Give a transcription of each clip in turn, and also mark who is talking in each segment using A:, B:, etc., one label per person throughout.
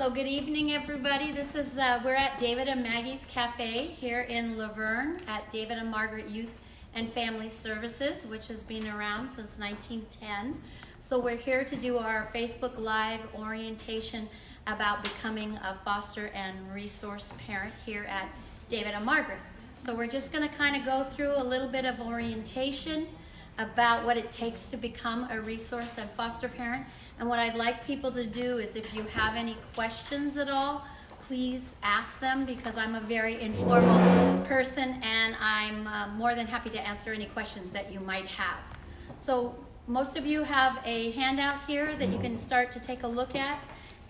A: So good evening, everybody. This is we're at David and Maggie's Cafe here in Laverne at David and Margaret Youth and Family Services, which has been around since 1910. So we're here to do our Facebook Live orientation about becoming a foster and resource parent here at David and Margaret. So we're just going to kind of go through a little bit of orientation about what it takes to become a resource and foster parent. And what I'd like people to do is, if you have any questions at all, please ask them, because I'm a very informal person and I'm more than happy to answer any questions that you might have. So most of you have a handout here that you can start to take a look at,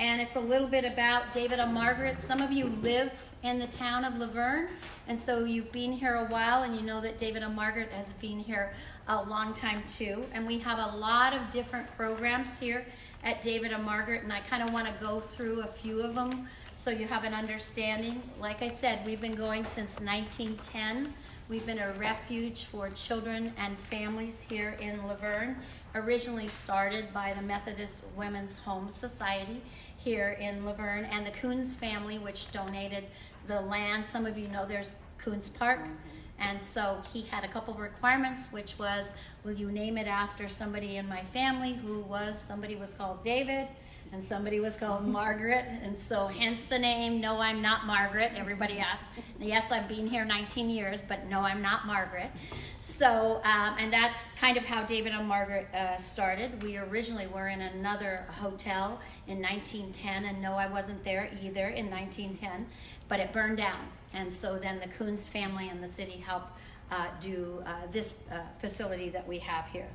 A: and it's a little bit about David and Margaret. Some of you live in the town of Laverne, and so you've been here a while and you know that David and Margaret has been here a long time too. And we have a lot of different programs here at David and Margaret, and I kind of want to go through a few of them so you have an understanding. Like I said, we've been going since 1910. We've been a refuge for children and families here in Laverne, originally started by the Methodist Women's Home Society here in Laverne, and the Coons family, which donated the land. Some of you know there's Coons Park, and so he had a couple of requirements, which was, will you name it after somebody in my family somebody was called David and somebody was called Margaret, and so hence the name. No, I'm not Margaret. Everybody asks. Yes, I've been here 19 years, but no, I'm not Margaret. So, and that's kind of how David and Margaret started. We originally were in another hotel in 1910, and no, I wasn't there either in 1910, but it burned down. And so then the Coons family and the city helped do this facility that we have here.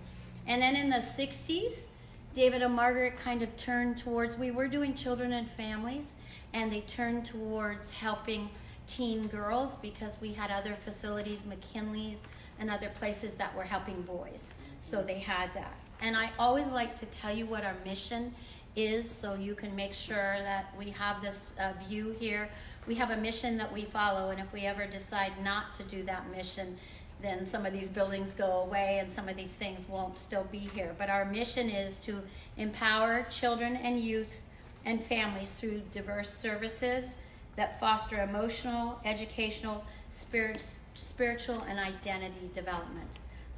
A: And then in the 60s, David and Margaret kind of turned towards, we were doing children and families, and they turned towards helping teen girls, because we had other facilities, McKinley's and other places that were helping boys. So they had that. And I always like to tell you what our mission is, so you can make sure that we have this view here. We have a mission that we follow, and if we ever decide not to do that mission, then some of these buildings go away and some of these things won't still be here. But our mission is to empower children and youth and families through diverse services that foster emotional, educational, spiritual, and identity development.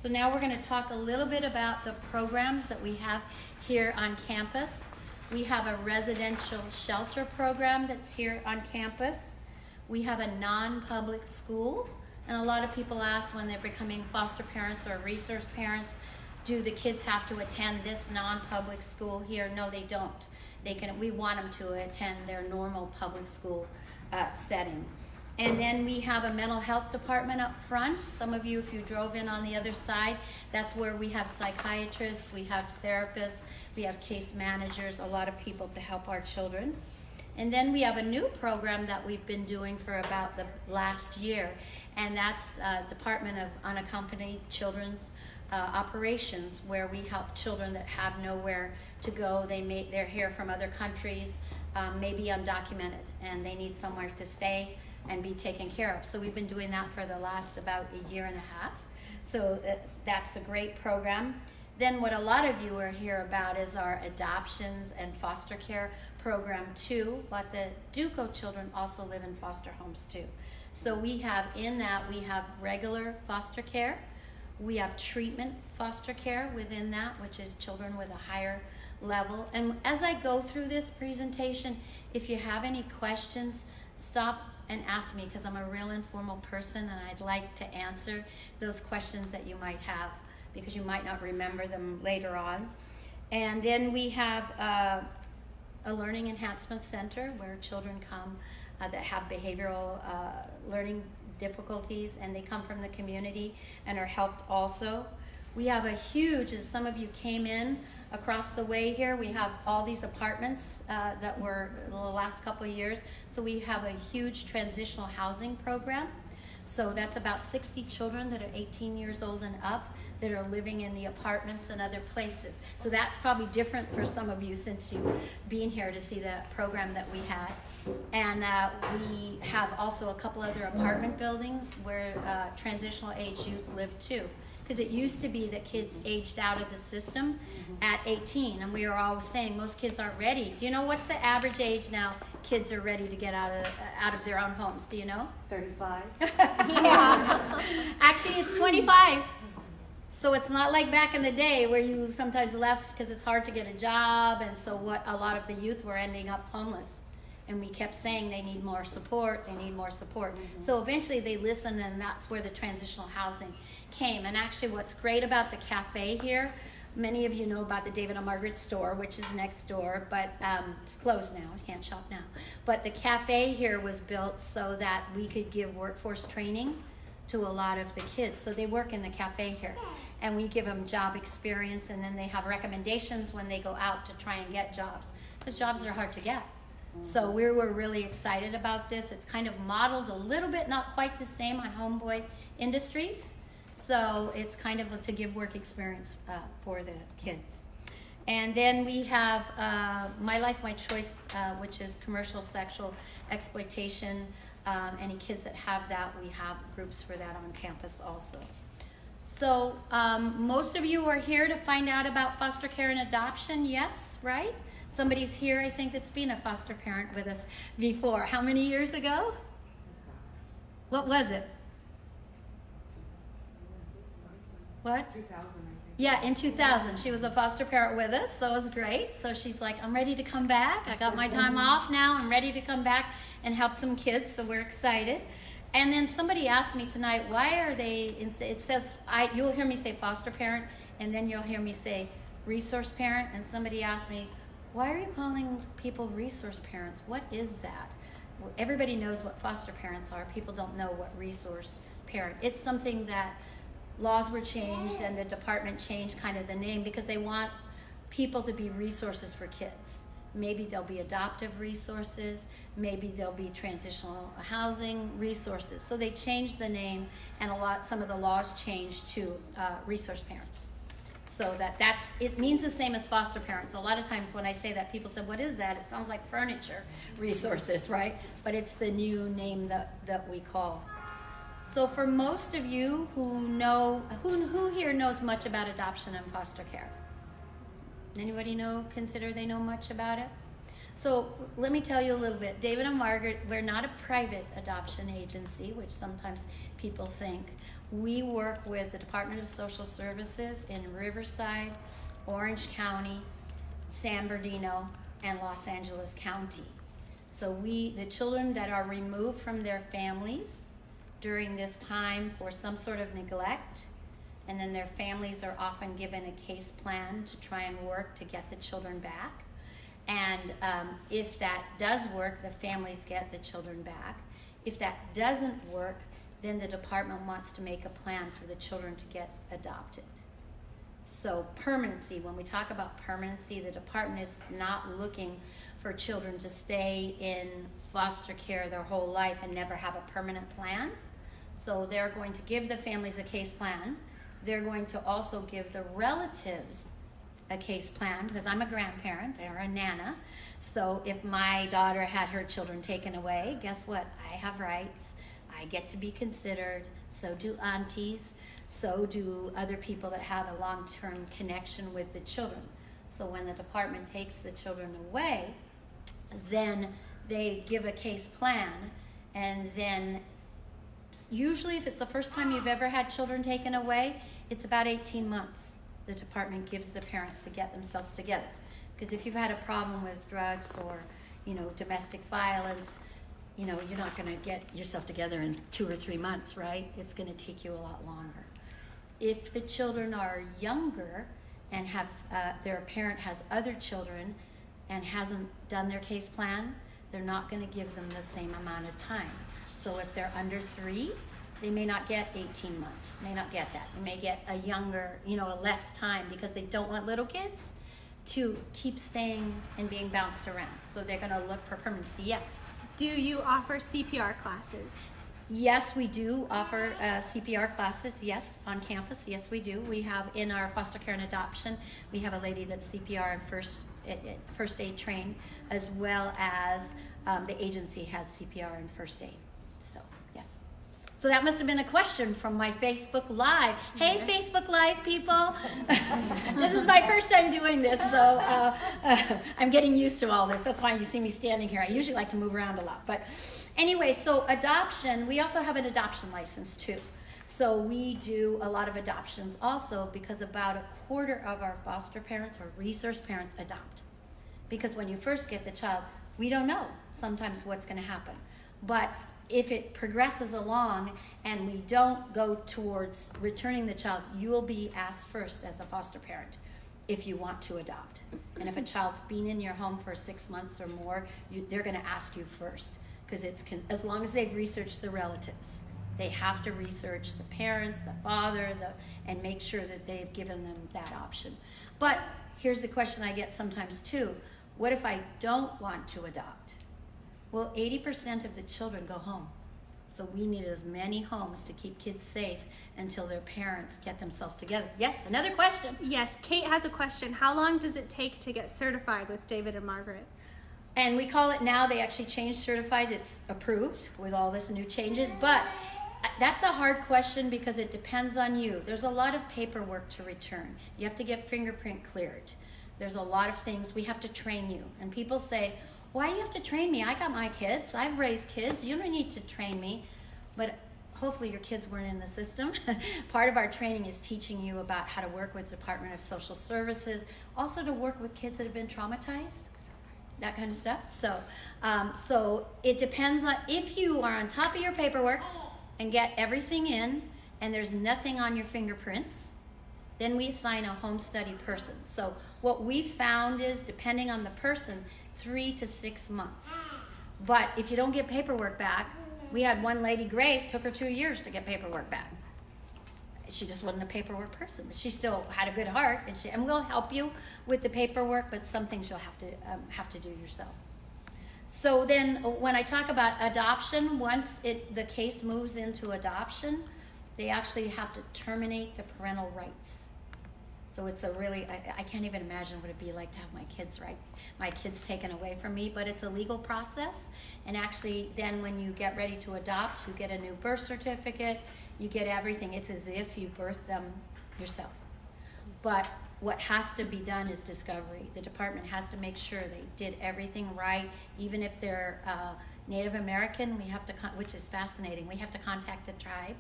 A: So now we're going to talk a little bit about the programs that we have here on campus. We have a residential shelter program that's here on campus. We have a non-public school. And a lot of people ask, when they're becoming foster parents or resource parents, do the kids have to attend this non-public school here? No, they don't. We want them to attend their normal public school setting. And then we have a mental health department up front. Some of you, if you drove in on the other side, that's where we have psychiatrists, we have therapists, we have case managers, a lot of people to help our children. And then we have a new program that we've been doing for about the last year, and that's Department of Unaccompanied Children's Operations, where we help children that have nowhere to go. They're here from other countries, maybe undocumented, and they need somewhere to stay and be taken care of. So we've been doing that for the last about a year and a half. So that's a great program. Then what a lot of you are here about is our adoptions and foster care program too, but the Duco children also live in foster homes too. So we have regular foster care, we have treatment foster care within that, which is children with a higher level. And as I go through this presentation, if you have any questions, stop and ask me, because I'm a real informal person and I'd like to answer those questions that you might have, because you might not remember them later on. And then we have a learning enhancement center where children come that have behavioral learning difficulties, and they come from the community and are helped also. We have a huge, as some of you came in across the way here, we have all these apartments that were the last couple of years. So we have a huge transitional housing program. So that's about 60 children that are 18 years old and up that are living in the apartments and other places. So that's probably different for some of you, since you've been here to see the program that we had. And we have also a couple other apartment buildings where transitional age youth live too. Because it used to be that kids aged out of the system at 18, and we were always saying most kids aren't ready. Do you know what's the average age now kids are ready to get out of their own homes? Do you know?
B: 35.
A: Yeah. Actually, it's 25. So it's not like back in the day where you sometimes left because it's hard to get a job, and so what a lot of the youth were ending up homeless. And we kept saying they need more support, they need more support. So eventually they listened, and that's where the transitional housing came. And actually what's great about the cafe here, many of you know about the David and Margaret store, which is next door, but it's closed now, you can't shop now. But the cafe here was built so that we could give workforce training to a lot of the kids. So they work in the cafe here, and we give them job experience, and then they have recommendations when they go out to try and get jobs, because jobs are hard to get. So we were really excited about this. It's kind of modeled a little bit, not quite the same on Homeboy Industries. So it's kind of to give work experience for the kids. And then we have My Life, My Choice, which is commercial sexual exploitation. Any kids that have that, we have groups for that on campus also. So most of you are here to find out about foster care and adoption, yes, right? Somebody's here, I think, that's been a foster parent with us before. How many years ago? What was it? What?
B: 2000, I think.
A: Yeah, in 2000. She was a foster parent with us, so it was great. So she's like, I'm ready to come back. I got my time off now. I'm ready to come back and help some kids, so we're excited. And then somebody asked me tonight, why are they, it says, you'll hear me say foster parent, and then you'll hear me say resource parent. And somebody asked me, why are you calling people resource parents? What is that? Well, everybody knows what foster parents are. People don't know what resource parent. It's something that laws were changed and the department changed kind of the name because they want people to be resources for kids. Maybe there'll be adoptive resources, maybe there'll be transitional housing resources. So they changed the name, and some of the laws changed to resource parents. So it means the same as foster parents. A lot of times when I say that, people say, what is that? It sounds like furniture resources, right? But it's the new name that we call. So for most of you who know, who here knows much about adoption and foster care? Anybody consider they know much about it? So let me tell you a little bit. David and Margaret, we're not a private adoption agency, which sometimes people think. We work with the Department of Social Services in Riverside, Orange County, San Bernardino, and Los Angeles County. So the children that are removed from their families during this time for some sort of neglect, and then their families are often given a case plan to try and work to get the children back. And if that does work, the families get the children back. If that doesn't work, then the department wants to make a plan for the children to get adopted. So permanency, when we talk about permanency, the department is not looking for children to stay in foster care their whole life and never have a permanent plan. So they're going to give the families a case plan. They're going to also give the relatives a case plan, because I'm a grandparent or a nana. So if my daughter had her children taken away, guess what? I have rights. I get to be considered. So do aunties. So do other people that have a long-term connection with the children. So when the department takes the children away, then they give a case plan, and then usually if it's the first time you've ever had children taken away, it's about 18 months the department gives the parents to get themselves together. Because if you've had a problem with drugs or, domestic violence, you're not going to get yourself together in 2 or 3 months, right? It's going to take you a lot longer. If the children are younger and have their parent has other children and hasn't done their case plan, they're not going to give them the same amount of time. So if they're under 3, they may not get 18 months, may not get that. They may get a younger, a less time, because they don't want little kids to keep staying and being bounced around. So they're going to look for permanency. Yes?
C: Do you offer CPR classes?
A: Yes, we do offer CPR classes, yes, on campus. Yes, we do. We have in our foster care and adoption, we have a lady that's CPR and first aid trained, as well as the agency has CPR and first aid. So, yes. So that must have been a question from my Facebook Live. Hey, Facebook Live people. This is my first time doing this, so I'm getting used to all this. That's why you see me standing here. I usually like to move around a lot. But anyway, so adoption, we also have an adoption license too. So we do a lot of adoptions also because about a quarter of our foster parents or resource parents adopt. Because when you first get the child, we don't know sometimes what's going to happen. But if it progresses along and we don't go towards returning the child, you'll be asked first as a foster parent if you want to adopt. And if a child's been in your home for 6 months or more, they're going to ask you first, because as long as they've researched the relatives. They have to research the parents, the father, and make sure that they've given them that option. But here's the question I get sometimes too. What if I don't want to adopt? Well, 80% of the children go home. So we need as many homes to keep kids safe until their parents get themselves together. Yes, another question.
C: Yes, Kate has a question. How long does it take to get certified with David and Margaret?
A: And we call it now, they actually changed certified. It's approved with all this new changes. But that's a hard question because it depends on you. There's a lot of paperwork to return. You have to get fingerprint cleared. There's a lot of things. We have to train you. And people say, why do you have to train me? I got my kids. I've raised kids. You don't need to train me. But hopefully your kids weren't in the system. Part of our training is teaching you about how to work with the Department of Social Services, also to work with kids that have been traumatized, that kind of stuff. So it depends on if you are on top of your paperwork and get everything in and there's nothing on your fingerprints, then we assign a home study person. So what we found is, depending on the person, 3 to 6 months. But if you don't get paperwork back, we had one lady, great, took her 2 years to get paperwork back. She just wasn't a paperwork person, but she still had a good heart, and we'll help you with the paperwork, but some things you'll have to do yourself. So then when I talk about adoption, once the case moves into adoption, they actually have to terminate the parental rights. So it's a really, I can't even imagine what it'd be like to have my kids taken away from me, but it's a legal process. And actually then when you get ready to adopt, you get a new birth certificate, you get everything. It's as if you birthed them yourself. But what has to be done is discovery. The department has to make sure they did everything right. Even if they're Native American, which is fascinating, we have to contact the tribe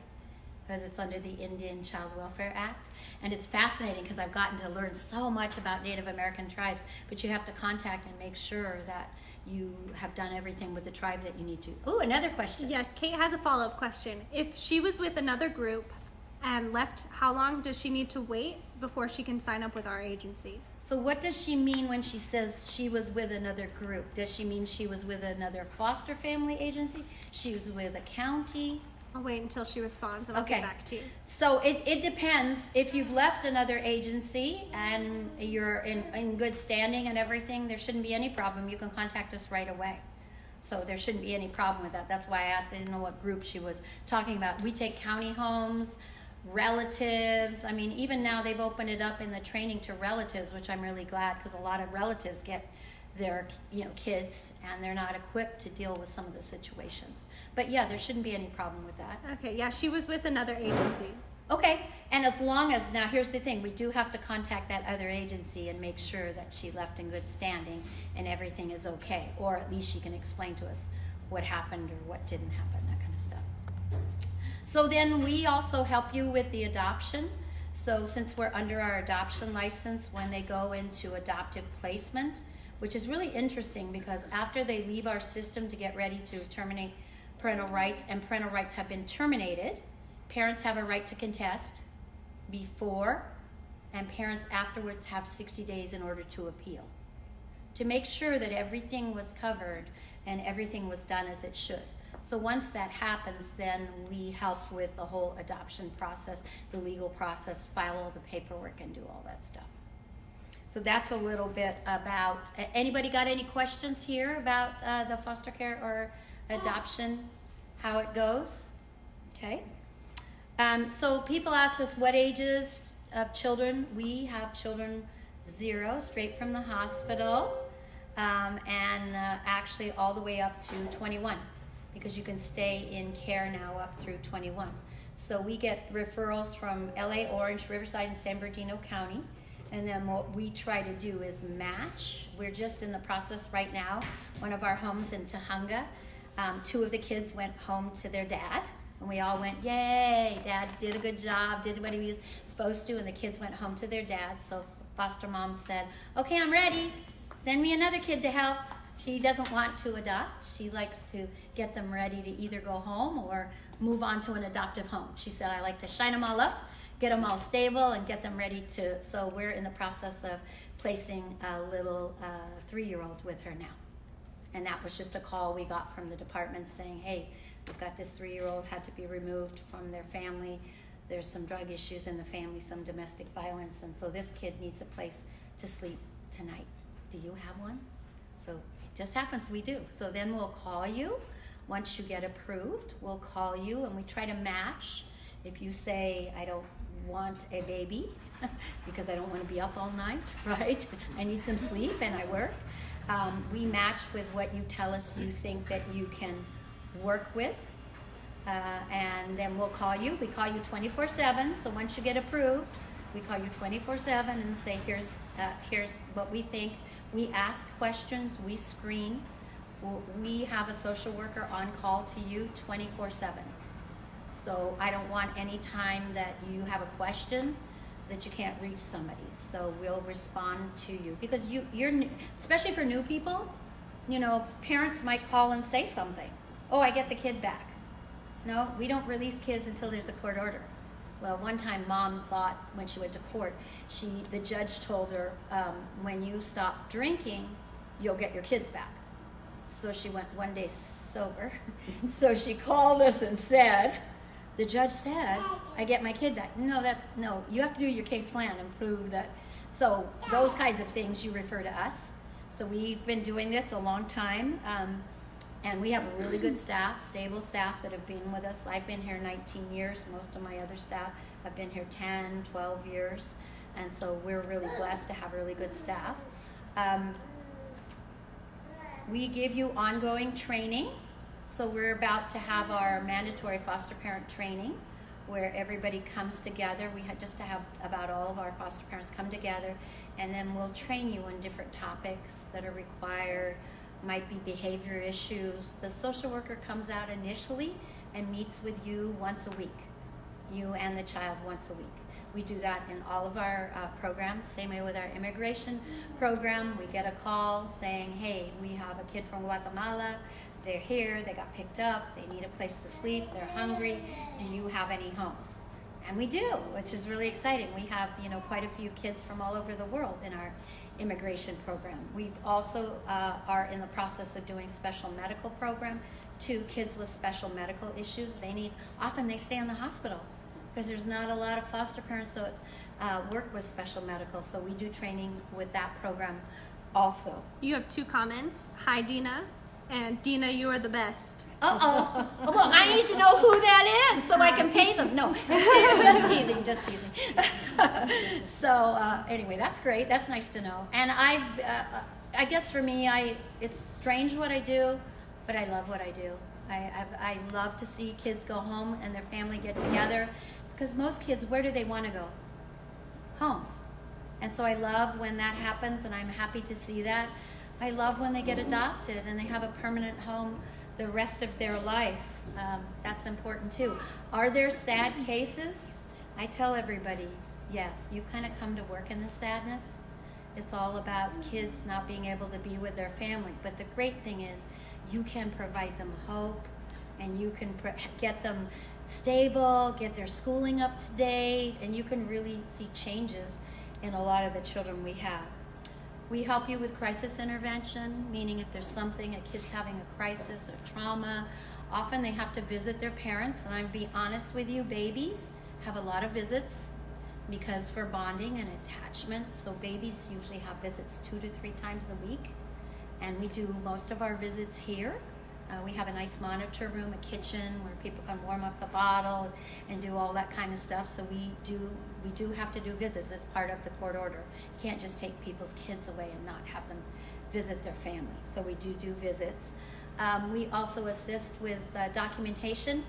A: because it's under the Indian Child Welfare Act. And it's fascinating because I've gotten to learn so much about Native American tribes, but you have to contact and make sure that you have done everything with the tribe that you need to. Oh, another question.
C: Yes, Kate has a follow-up question. If she was with another group and left, how long does she need to wait before she can sign up with our agency?
A: So what does she mean when she says she was with another group? Does she mean she was with another foster family agency? She was with a county?
C: I'll wait until she responds and I'll get back to you.
A: So it depends. If you've left another agency and you're in good standing and everything, there shouldn't be any problem. You can contact us right away. So there shouldn't be any problem with that. That's why I asked. I didn't know what group she was talking about. We take county homes, relatives. I mean, even now they've opened it up in the training to relatives, which I'm really glad because a lot of relatives get their kids and they're not equipped to deal with some of the situations. But yeah, there shouldn't be any problem with that.
C: Okay, yeah, she was with another agency.
A: Okay, and as long as, now here's the thing, we do have to contact that other agency and make sure that she left in good standing and everything is okay, or at least she can explain to us what happened or what didn't happen, that kind of stuff. So then we also help you with the adoption. So since we're under our adoption license, when they go into adoptive placement, which is really interesting because after they leave our system to get ready to terminate parental rights, and parental rights have been terminated, parents have a right to contest before, and parents afterwards have 60 days in order to appeal, to make sure that everything was covered and everything was done as it should. So once that happens, then we help with the whole adoption process, the legal process, file all the paperwork and do all that stuff. So that's a little bit about, anybody got any questions here about the foster care or adoption, how it goes? Okay. So people ask us what ages of children. We have children 0, straight from the hospital, and actually all the way up to 21. because you can stay in care now up through 21. So we get referrals from LA, Orange, Riverside, and San Bernardino County. And then what we try to do is match. We're just in the process right now. One of our homes in Tujunga, 2 of the kids went home to their dad. And we all went, yay, Dad did a good job, did what he was supposed to. And the kids went home to their dad. So foster mom said, okay, I'm ready. Send me another kid to help. She doesn't want to adopt. She likes to get them ready to either go home or move on to an adoptive home. She said, I like to shine them all up, get them all stable, and get them ready to. So we're in the process of placing a little 3-year-old with her now. And that was just a call we got from the department saying, hey, we've got this 3-year-old had to be removed from their family. There's some drug issues in the family, some domestic violence, and so this kid needs a place to sleep tonight. Do you have one? So it just happens we do. So then we'll call you. Once you get approved, we'll call you and we try to match. If you say, I don't want a baby because I don't want to be up all night, right? I need some sleep and I work. We match with what you tell us you think that you can work with. And then we'll call you. We call you 24/7. So once you get approved, we call you 24/7 and say, here's what we think. We ask questions. We screen. We have a social worker on call to you 24/7. So I don't want any time that you have a question that you can't reach somebody. So we'll respond to you because you're especially for new people. You know, parents might call and say something. Oh, I get the kid back. No, we don't release kids until there's a court order. Well, one time mom thought when she went to court, the judge told her, when you stop drinking, you'll get your kids back. So she went one day sober. So she called us and said, the judge said, I get my kid back. No, you have to do your case plan and prove that. So those kinds of things you refer to us. So we've been doing this a long time. And we have a really good staff, stable staff that have been with us. I've been here 19 years. Most of my other staff have been here 10, 12 years. And so we're really blessed to have really good staff. We give you ongoing training. So we're about to have our mandatory foster parent training where everybody comes together. We had just to have about all of our foster parents come together, and then we'll train you on different topics that are required. Might be behavior issues. The social worker comes out initially and meets with you once a week, you and the child once a week. We do that in all of our programs, same way with our immigration program. We get a call saying, hey, we have a kid from Guatemala, they're here, they got picked up, they need a place to sleep, they're hungry, do you have any homes? And we do, which is really exciting. We have, quite a few kids from all over the world in our immigration program. We also are in the process of doing special medical program to kids with special medical issues. Often they stay in the hospital because there's not a lot of foster parents that work with special medical. So we do training with that program also.
C: You have 2 comments. Hi, Dina. And Dina, you are the best.
A: Uh-oh. Well, I need to know who that is so I can pay them. No, just teasing. So anyway, that's great. That's nice to know. And I guess for me, it's strange what I do, but I love what I do. I love to see kids go home and their family get together because most kids, where do they want to go? Home. And so I love when that happens, and I'm happy to see that. I love when they get adopted and they have a permanent home the rest of their life. That's important too. Are there sad cases? I tell everybody, yes, you kind of come to work in the sadness. It's all about kids not being able to be with their family. But the great thing is you can provide them hope, and you can get them stable, get their schooling up to date, and you can really see changes in a lot of the children we have. We help you with crisis intervention, meaning if there's something, a kid's having a crisis or trauma, often they have to visit their parents. And I'll be honest with you, babies have a lot of visits because for bonding and attachment. So babies usually have visits 2 to 3 times a week. And we do most of our visits here. We have a nice monitor room, a kitchen where people can warm up the bottle and do all that kind of stuff. So we do have to do visits as part of the court order. You can't just take people's kids away and not have them visit their family. So we do visits. We also assist with documentation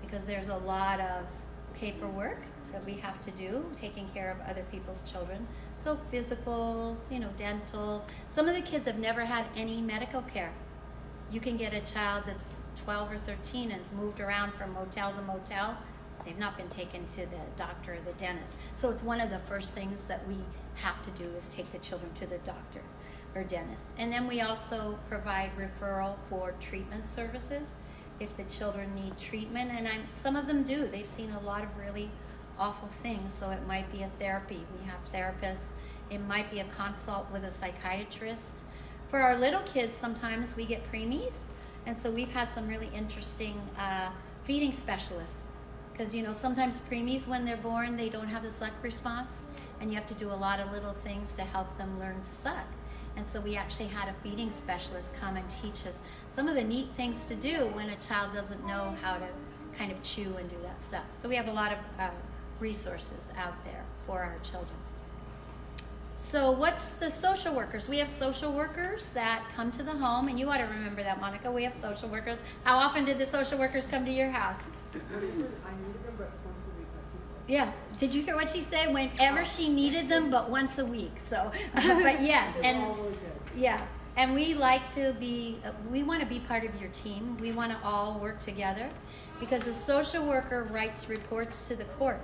A: because there's a lot of paperwork that we have to do, taking care of other people's children. So physicals, dentals. Some of the kids have never had any medical care. You can get a child that's 12 or 13 and has moved around from motel to motel. They've not been taken to the doctor or the dentist. So it's one of the first things that we have to do is take the children to the doctor or dentist. And then we also provide referral for treatment services if the children need treatment. And some of them do. They've seen a lot of really awful things. So it might be a therapy. We have therapists. It might be a consult with a psychiatrist. For our little kids, sometimes we get preemies. And so we've had some really interesting feeding specialists. Because, sometimes preemies, when they're born, they don't have the suck response. And you have to do a lot of little things to help them learn to suck. And so we actually had a feeding specialist come and teach us some of the neat things to do when a child doesn't know how to kind of chew and do that stuff. So we have a lot of resources out there for our children. So what's the social workers? We have social workers that come to the home, and you ought to remember that, Monica. We have social workers. How often did the social workers come to your house?
B: I needed them, but once a week, like you said.
A: Yeah. Did you hear what she said? Whenever she needed them, but once a week. So, but yes, and
B: All really good.
A: yeah, and we like to be. We want to be part of your team. We want to all work together, because the social worker writes reports to the court,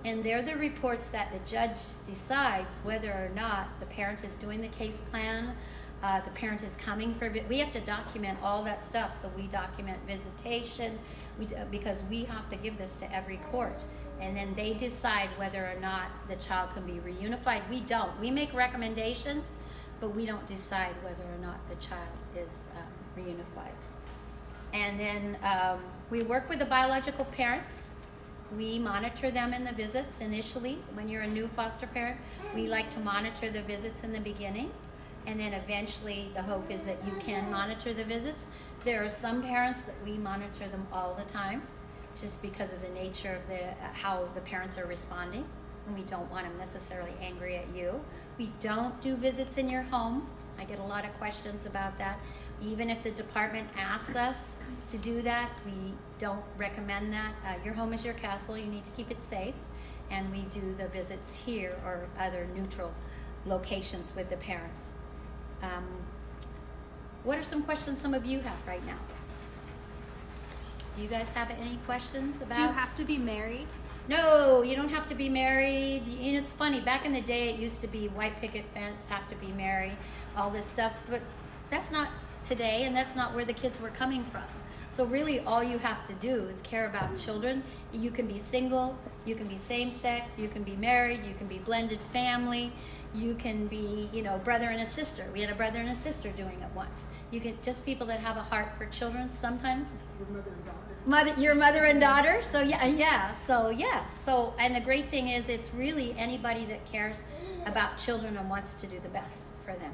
A: and they're the reports that the judge decides whether or not the parent is doing the case plan. The parent is coming for. We have to document all that stuff. So we document visitation. Because we have to give this to every court, and then they decide whether or not the child can be reunified. We don't. We make recommendations, but we don't decide whether or not the child is reunified. And then we work with the biological parents. We monitor them in the visits initially. When you're a new foster parent, we like to monitor the visits in the beginning, and then eventually the hope is that you can monitor the visits. There are some parents that we monitor them all the time, just because of the nature of how the parents are responding, and we don't want them necessarily angry at you. We don't do visits in your home. I get a lot of questions about that. Even if the department asks us to do that, we don't recommend that. Your home is your castle. You need to keep it safe, and we do the visits here or other neutral locations with the parents. What are some questions some of you have right now? Do you guys have any questions about?
C: Do you have to be married?
A: No, you don't have to be married. It's funny, back in the day it used to be white picket fence, have to be married, all this stuff, but that's not today, and that's not where the kids were coming from. So really all you have to do is care about children. You can be single, you can be same-sex, you can be married, you can be blended family, you can be, brother and a sister. We had a brother and a sister doing it once. You can just people that have a heart for children sometimes.
B: Your mother and daughter.
A: Your mother and daughter. So yeah. So yes. So, and the great thing is, it's really anybody that cares about children and wants to do the best for them.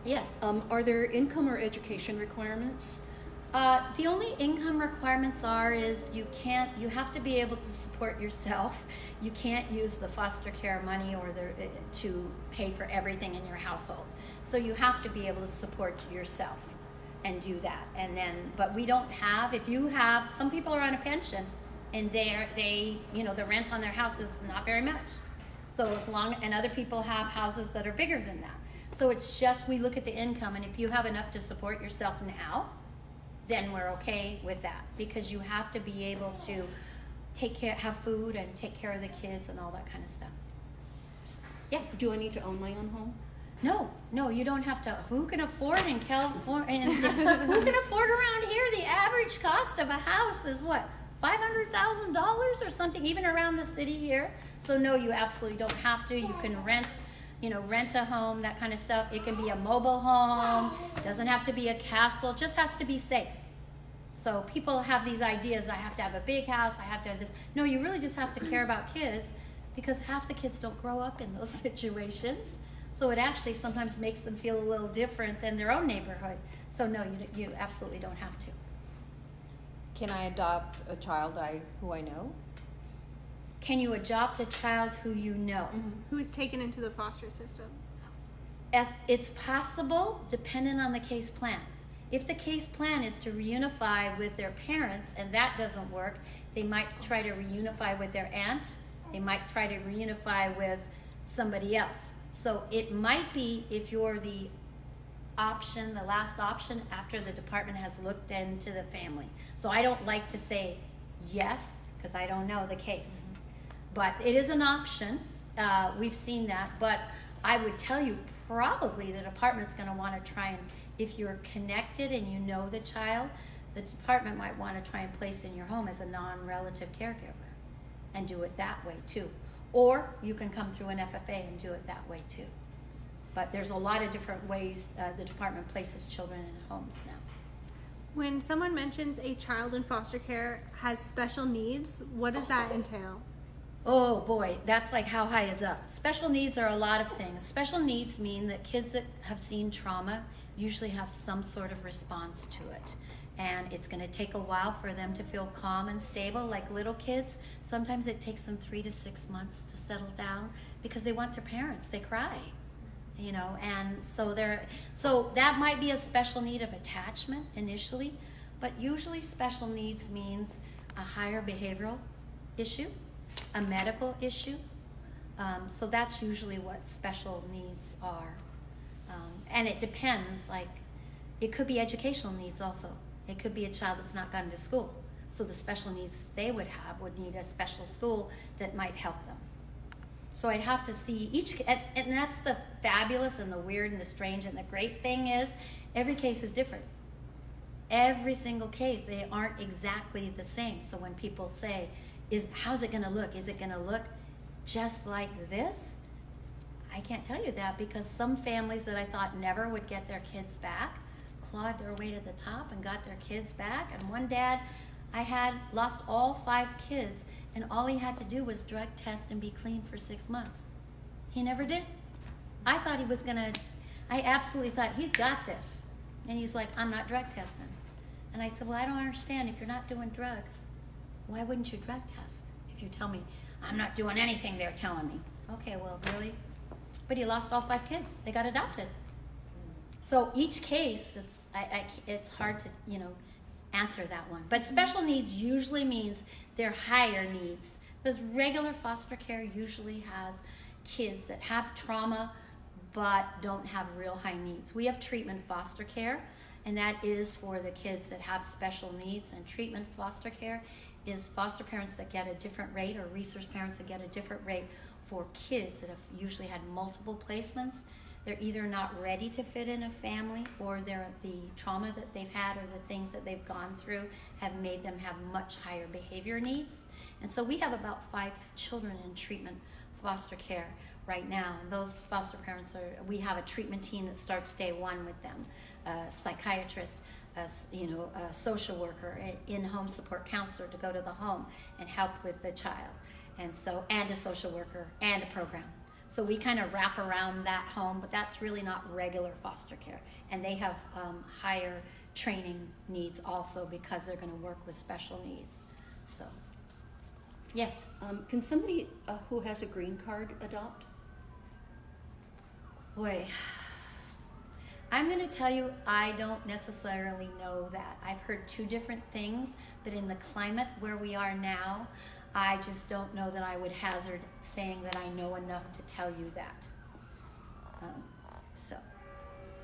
A: Yes.
D: Are there income or education requirements?
A: The only income requirements is you have to be able to support yourself. You can't use the foster care money or to pay for everything in your household. So you have to be able to support yourself and do that. And then, but we don't have, some people are on a pension, and the rent on their house is not very much. So and other people have houses that are bigger than that. So it's just, we look at the income, and if you have enough to support yourself now, then we're okay with that, because you have to be able to have food and take care of the kids and all that kind of stuff. Yes.
D: Do I need to own my own home?
A: No, you don't have to. Who can afford in California? And who can afford around here? The average cost of a house is what, $500,000 or something, even around the city here. So no, you absolutely don't have to. You can rent a home, that kind of stuff. It can be a mobile home. It doesn't have to be a castle. It just has to be safe. So people have these ideas, I have to have a big house, I have to have this. No, you really just have to care about kids, because half the kids don't grow up in those situations. So it actually sometimes makes them feel a little different than their own neighborhood. So no, you absolutely don't have to.
E: Can I adopt a child who I know?
A: Can you adopt a child who you know?
C: Who is taken into the foster system?
A: It's possible, depending on the case plan. If the case plan is to reunify with their parents and that doesn't work, they might try to reunify with their aunt. They might try to reunify with somebody else. So it might be, if you're the option, the last option after the department has looked into the family. So I don't like to say yes, because I don't know the case. But it is an option. We've seen that. But I would tell you, probably the department's going to want to try and, if you're connected and you know the child, the department might want to try and place in your home as a non-relative caregiver and do it that way too. Or you can come through an FFA and do it that way too. But there's a lot of different ways the department places children in homes now.
C: When someone mentions a child in foster care has special needs, what does that entail?
A: Oh boy, that's like how high is up. Special needs are a lot of things. Special needs mean that kids that have seen trauma usually have some sort of response to it. And it's going to take a while for them to feel calm and stable. Like little kids, sometimes it takes them 3 to 6 months to settle down because they want their parents. They cry, you know, and so that might be a special need of attachment initially, but usually special needs means a higher behavioral issue, a medical issue. So that's usually what special needs are. And it depends, like, it could be educational needs also. It could be a child that's not gone to school. So the special needs they would have would need a special school that might help them. So I'd have to see each, and that's the fabulous and the weird and the strange and the great thing is, every case is different. Every single case, they aren't exactly the same. So when people say, how's it gonna look? Is it gonna look just like this? I can't tell you that, because some families that I thought never would get their kids back clawed their way to the top and got their kids back. And one dad I had lost all 5 kids, and all he had to do was drug test and be clean for 6 months. He never did. I thought he was gonna, I absolutely thought, he's got this. And he's like, I'm not drug testing. And I said, well, I don't understand. If you're not doing drugs, why wouldn't you drug test? If you tell me, I'm not doing anything they're telling me. Okay, well, really? But he lost all 5 kids. They got adopted. So each case, it's hard to, answer that one. But special needs usually means they're higher needs. Because regular foster care usually has kids that have trauma but don't have real high needs. We have treatment foster care, and that is for the kids that have special needs. And treatment foster care is foster parents that get a different rate, or resource parents that get a different rate for kids that have usually had multiple placements. They're either not ready to fit in a family, or the trauma that they've had or the things that they've gone through have made them have much higher behavior needs. And so we have about 5 children in treatment foster care right now. And those foster parents we have a treatment team that starts day 1 with them, a psychiatrist, a social worker, an in-home support counselor to go to the home and help with the child. And a social worker and a program. So we kind of wrap around that home, but that's really not regular foster care. And they have higher training needs also, because they're going to work with special needs. So, yes.
D: Can somebody who has a green card adopt?
A: Boy, I'm going to tell you, I don't necessarily know that. I've heard 2 different things, but in the climate where we are now, I just don't know that I would hazard saying that I know enough to tell you that.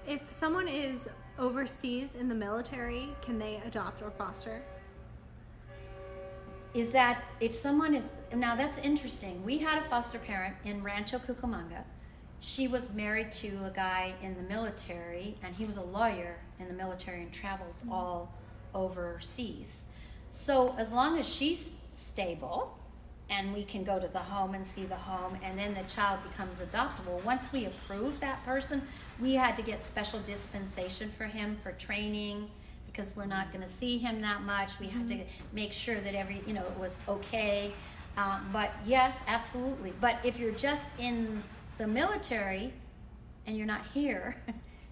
C: If someone is overseas in the military, can they adopt or foster?
A: Is that if someone is, now that's interesting. We had a foster parent in Rancho Cucamonga. She was married to a guy in the military, and he was a lawyer in the military and traveled all overseas. So as long as she's stable and we can go to the home and see the home, and then the child becomes adoptable, once we approve that person, we had to get special dispensation for him for training, because we're not going to see him that much. We had to make sure that it was okay. But yes, absolutely. But if you're just in the military and you're not here,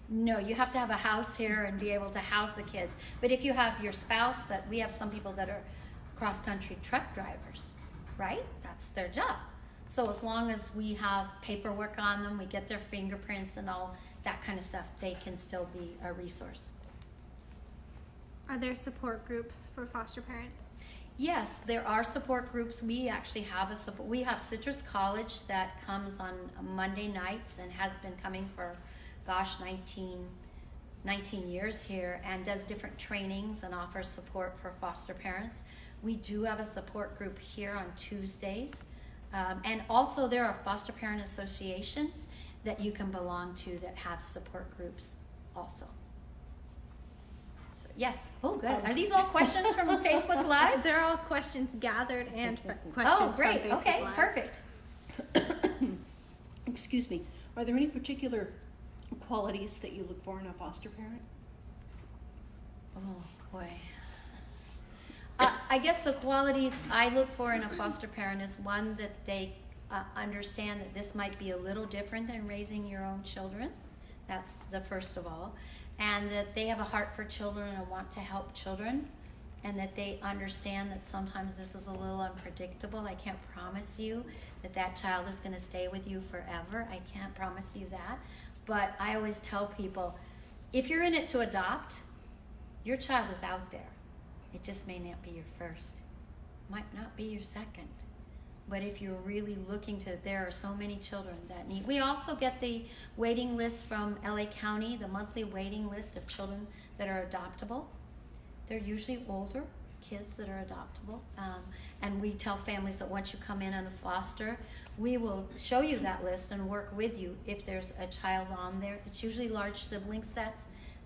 A: no, you have to have a house here and be able to house the kids. But if you have your spouse, that we have some people that are cross-country truck drivers, right? That's their job. So as long as we have paperwork on them, we get their fingerprints and all that kind of stuff, they can still be a resource.
C: Are there support groups for foster parents?
A: Yes, there are support groups. We actually have we have Citrus College that comes on Monday nights and has been coming for, 19 years here, and does different trainings and offers support for foster parents. We do have a support group here on Tuesdays. And also there are foster parent associations that you can belong to that have support groups also. So, yes. Oh, good. Are these all questions from Facebook Live?
C: They're all questions gathered and questions
A: Oh, great.
C: from Facebook
A: Okay,
C: Live.
A: perfect.
D: Excuse me. Are there any particular qualities that you look for in a foster parent?
A: Oh, boy. I guess the qualities I look for in a foster parent is one, that they understand that this might be a little different than raising your own children. That's the first of all. And that they have a heart for children and want to help children. And that they understand that sometimes this is a little unpredictable. I can't promise you that that child is going to stay with you forever. I can't promise you that. But I always tell people, if you're in it to adopt, your child is out there. It just may not be your first, might not be your second. But if you're really looking to, there are so many children that need. We also get the waiting list from LA County, the monthly waiting list of children that are adoptable. They're usually older kids that are adoptable. And we tell families that once you come in on the foster, we will show you that list and work with you if there's a child on there. It's usually large sibling sets,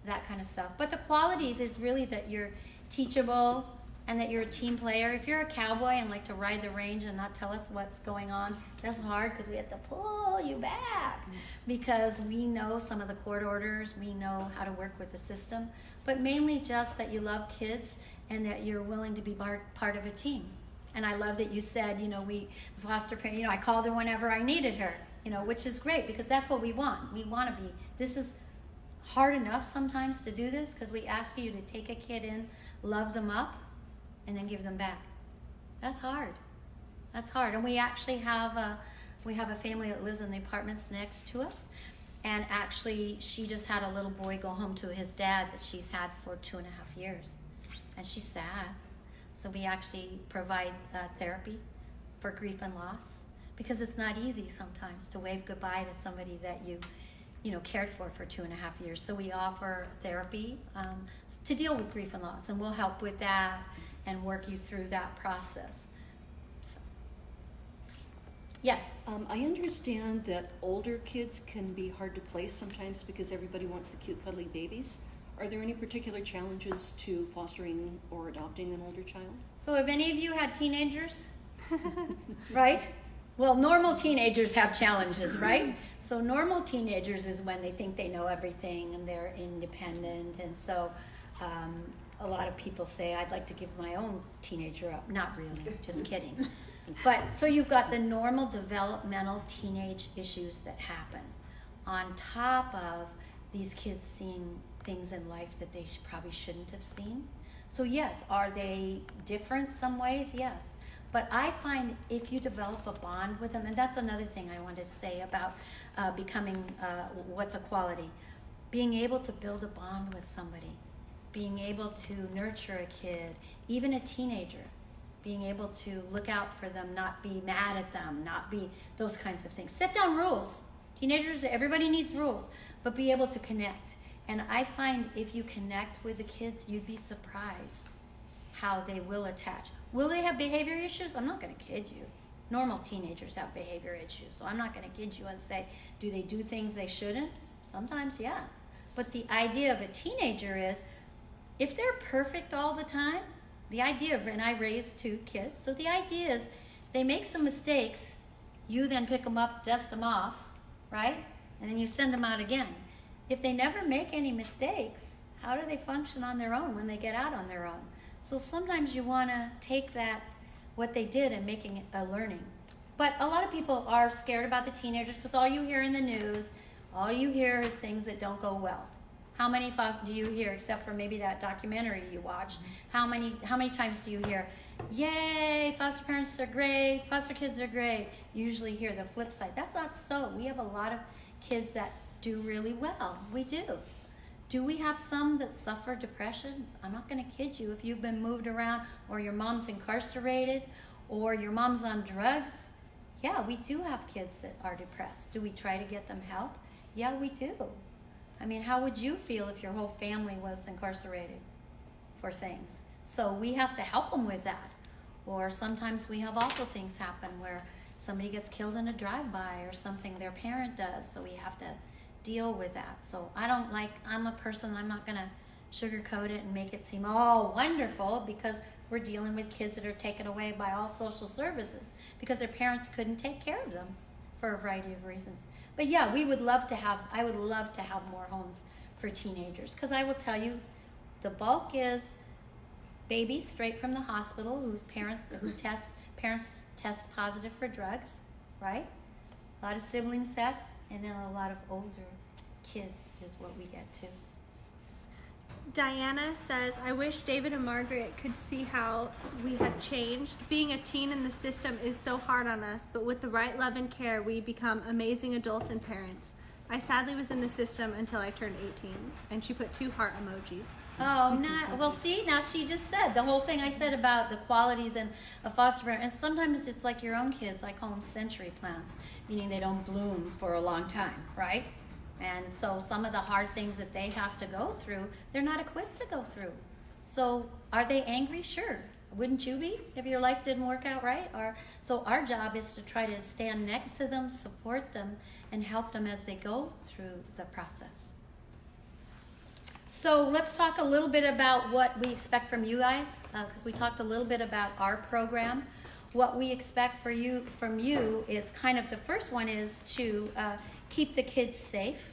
A: that kind of stuff. But the qualities is really that you're teachable and that you're a team player. If you're a cowboy and like to ride the range and not tell us what's going on, that's hard because we have to pull you back because we know some of the court orders, we know how to work with the system, but mainly just that you love kids and that you're willing to be part of a team. And I love that you said, foster parent, I called her whenever I needed her, which is great because that's what we want. We want to be, this is hard enough sometimes to do this because we ask you to take a kid in, love them up, and then give them back. That's hard. That's hard. And we actually have a family that lives in the apartments next to us, and actually she just had a little boy go home to his dad that she's had for 2.5 years, and she's sad. So we actually provide therapy for grief and loss because it's not easy sometimes to wave goodbye to somebody that you cared for 2.5 years. So we offer therapy to deal with grief and loss, and we'll help with that and work you through that process. So. Yes?
D: I understand that older kids can be hard to place sometimes because everybody wants the cute, cuddly babies. Are there any particular challenges to fostering or adopting an older child?
A: So have any of you had teenagers? Right? Well, normal teenagers have challenges, right? So normal teenagers is when they think they know everything and they're independent. And so a lot of people say, I'd like to give my own teenager up. Not really, just kidding. But so you've got the normal developmental teenage issues that happen on top of these kids seeing things in life that they probably shouldn't have seen. So yes, are they different some ways? Yes. But I find if you develop a bond with them, and that's another thing I wanted to say about becoming what's a quality, being able to build a bond with somebody, being able to nurture a kid, even a teenager, being able to look out for them, not be mad at them, not be those kinds of things. Set down rules. Teenagers, everybody needs rules, but be able to connect. And I find if you connect with the kids, you'd be surprised how they will attach. Will they have behavior issues? I'm not going to kid you. Normal teenagers have behavior issues, so I'm not going to kid you and say, do they do things they shouldn't? Sometimes, yeah. But the idea of a teenager is, if they're perfect all the time, the idea of, and I raised 2 kids, so the idea is they make some mistakes, you then pick them up, dust them off, right? And then you send them out again. If they never make any mistakes, how do they function on their own when they get out on their own? So sometimes you want to take that, what they did, and making it a learning. But a lot of people are scared about the teenagers because all you hear in the news, all you hear is things that don't go well. How many do you hear, except for maybe that documentary you watched, how many times do you hear, yay, foster parents are great, foster kids are great? You usually hear the flip side. That's not so. We have a lot of kids that do really well. We do. Do we have some that suffer depression? I'm not going to kid you. If you've been moved around, or your mom's incarcerated, or your mom's on drugs, yeah, we do have kids that are depressed. Do we try to get them help? Yeah, we do. I mean, how would you feel if your whole family was incarcerated for things? So we have to help them with that. Or sometimes we have awful things happen where somebody gets killed in a drive-by or something their parent does, so we have to deal with that. So I'm a person, I'm not going to sugarcoat it and make it seem all wonderful, because we're dealing with kids that are taken away by all social services because their parents couldn't take care of them for a variety of reasons. But yeah, I would love to have more homes for teenagers, because I will tell you, the bulk is babies straight from the hospital parents test positive for drugs, right? A lot of sibling sets, and then a lot of older kids is what we get to.
C: Diana says, I wish David and Margaret could see how we have changed. Being a teen in the system is so hard on us, but with the right love and care, we become amazing adults and parents. I sadly was in the system until I turned 18. And she put 2 heart emojis.
A: Oh, well, see, now she just said the whole thing I said about the qualities in a foster parent. And sometimes it's like your own kids. I call them century plants, meaning they don't bloom for a long time, right? And so some of the hard things that they have to go through, they're not equipped to go through. So are they angry? Sure. Wouldn't you be if your life didn't work out right? So our job is to try to stand next to them, support them, and help them as they go through the process. So let's talk a little bit about what we expect from you guys, because we talked a little bit about our program. What we expect from you is kind of, the first one is to keep the kids safe.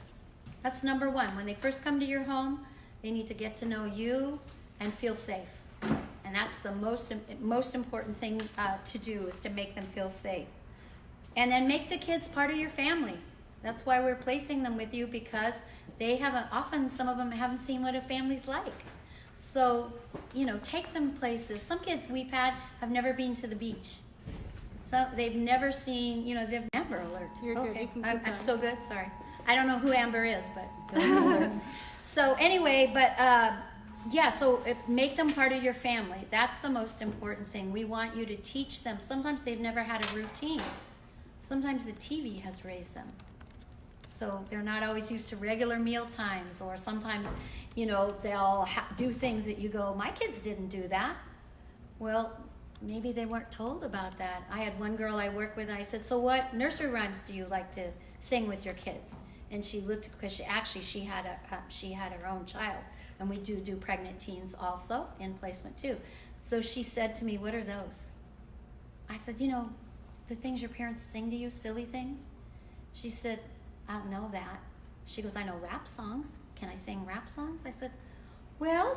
A: That's number one. When they first come to your home, they need to get to know you and feel safe. And that's the most important thing to do, is to make them feel safe. And then make the kids part of your family. That's why we're placing them with you, because some of them haven't seen what a family's like. So, take them places. Some kids we've had have never been to the beach. So they've never seen, they've Amber alert.
C: You're good.
A: Okay.
C: You can keep
A: I'm
C: going.
A: still good? Sorry. I don't know who Amber is, but. So anyway, so make them part of your family. That's the most important thing. We want you to teach them. Sometimes they've never had a routine. Sometimes the TV has raised them. So they're not always used to regular meal times, or sometimes, they'll do things that you go, my kids didn't do that. Well, maybe they weren't told about that. I had one girl I work with, and I said, so what nursery rhymes do you like to sing with your kids? And she looked, because she had her own child, and we do pregnant teens also in placement too. So she said to me, what are those? I said, the things your parents sing to you, silly things. She said, I don't know that. She goes, I know rap songs. Can I sing rap songs? I said, well,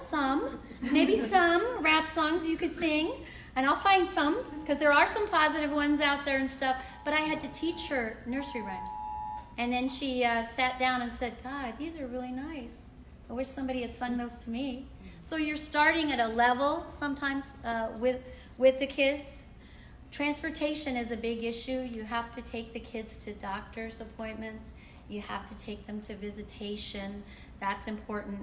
A: maybe some rap songs you could sing, and I'll find some, because there are some positive ones out there and stuff, but I had to teach her nursery rhymes. And then she sat down and said, God, these are really nice. I wish somebody had sung those to me. So you're starting at a level sometimes with the kids. Transportation is a big issue. You have to take the kids to doctor's appointments. You have to take them to visitation. That's important.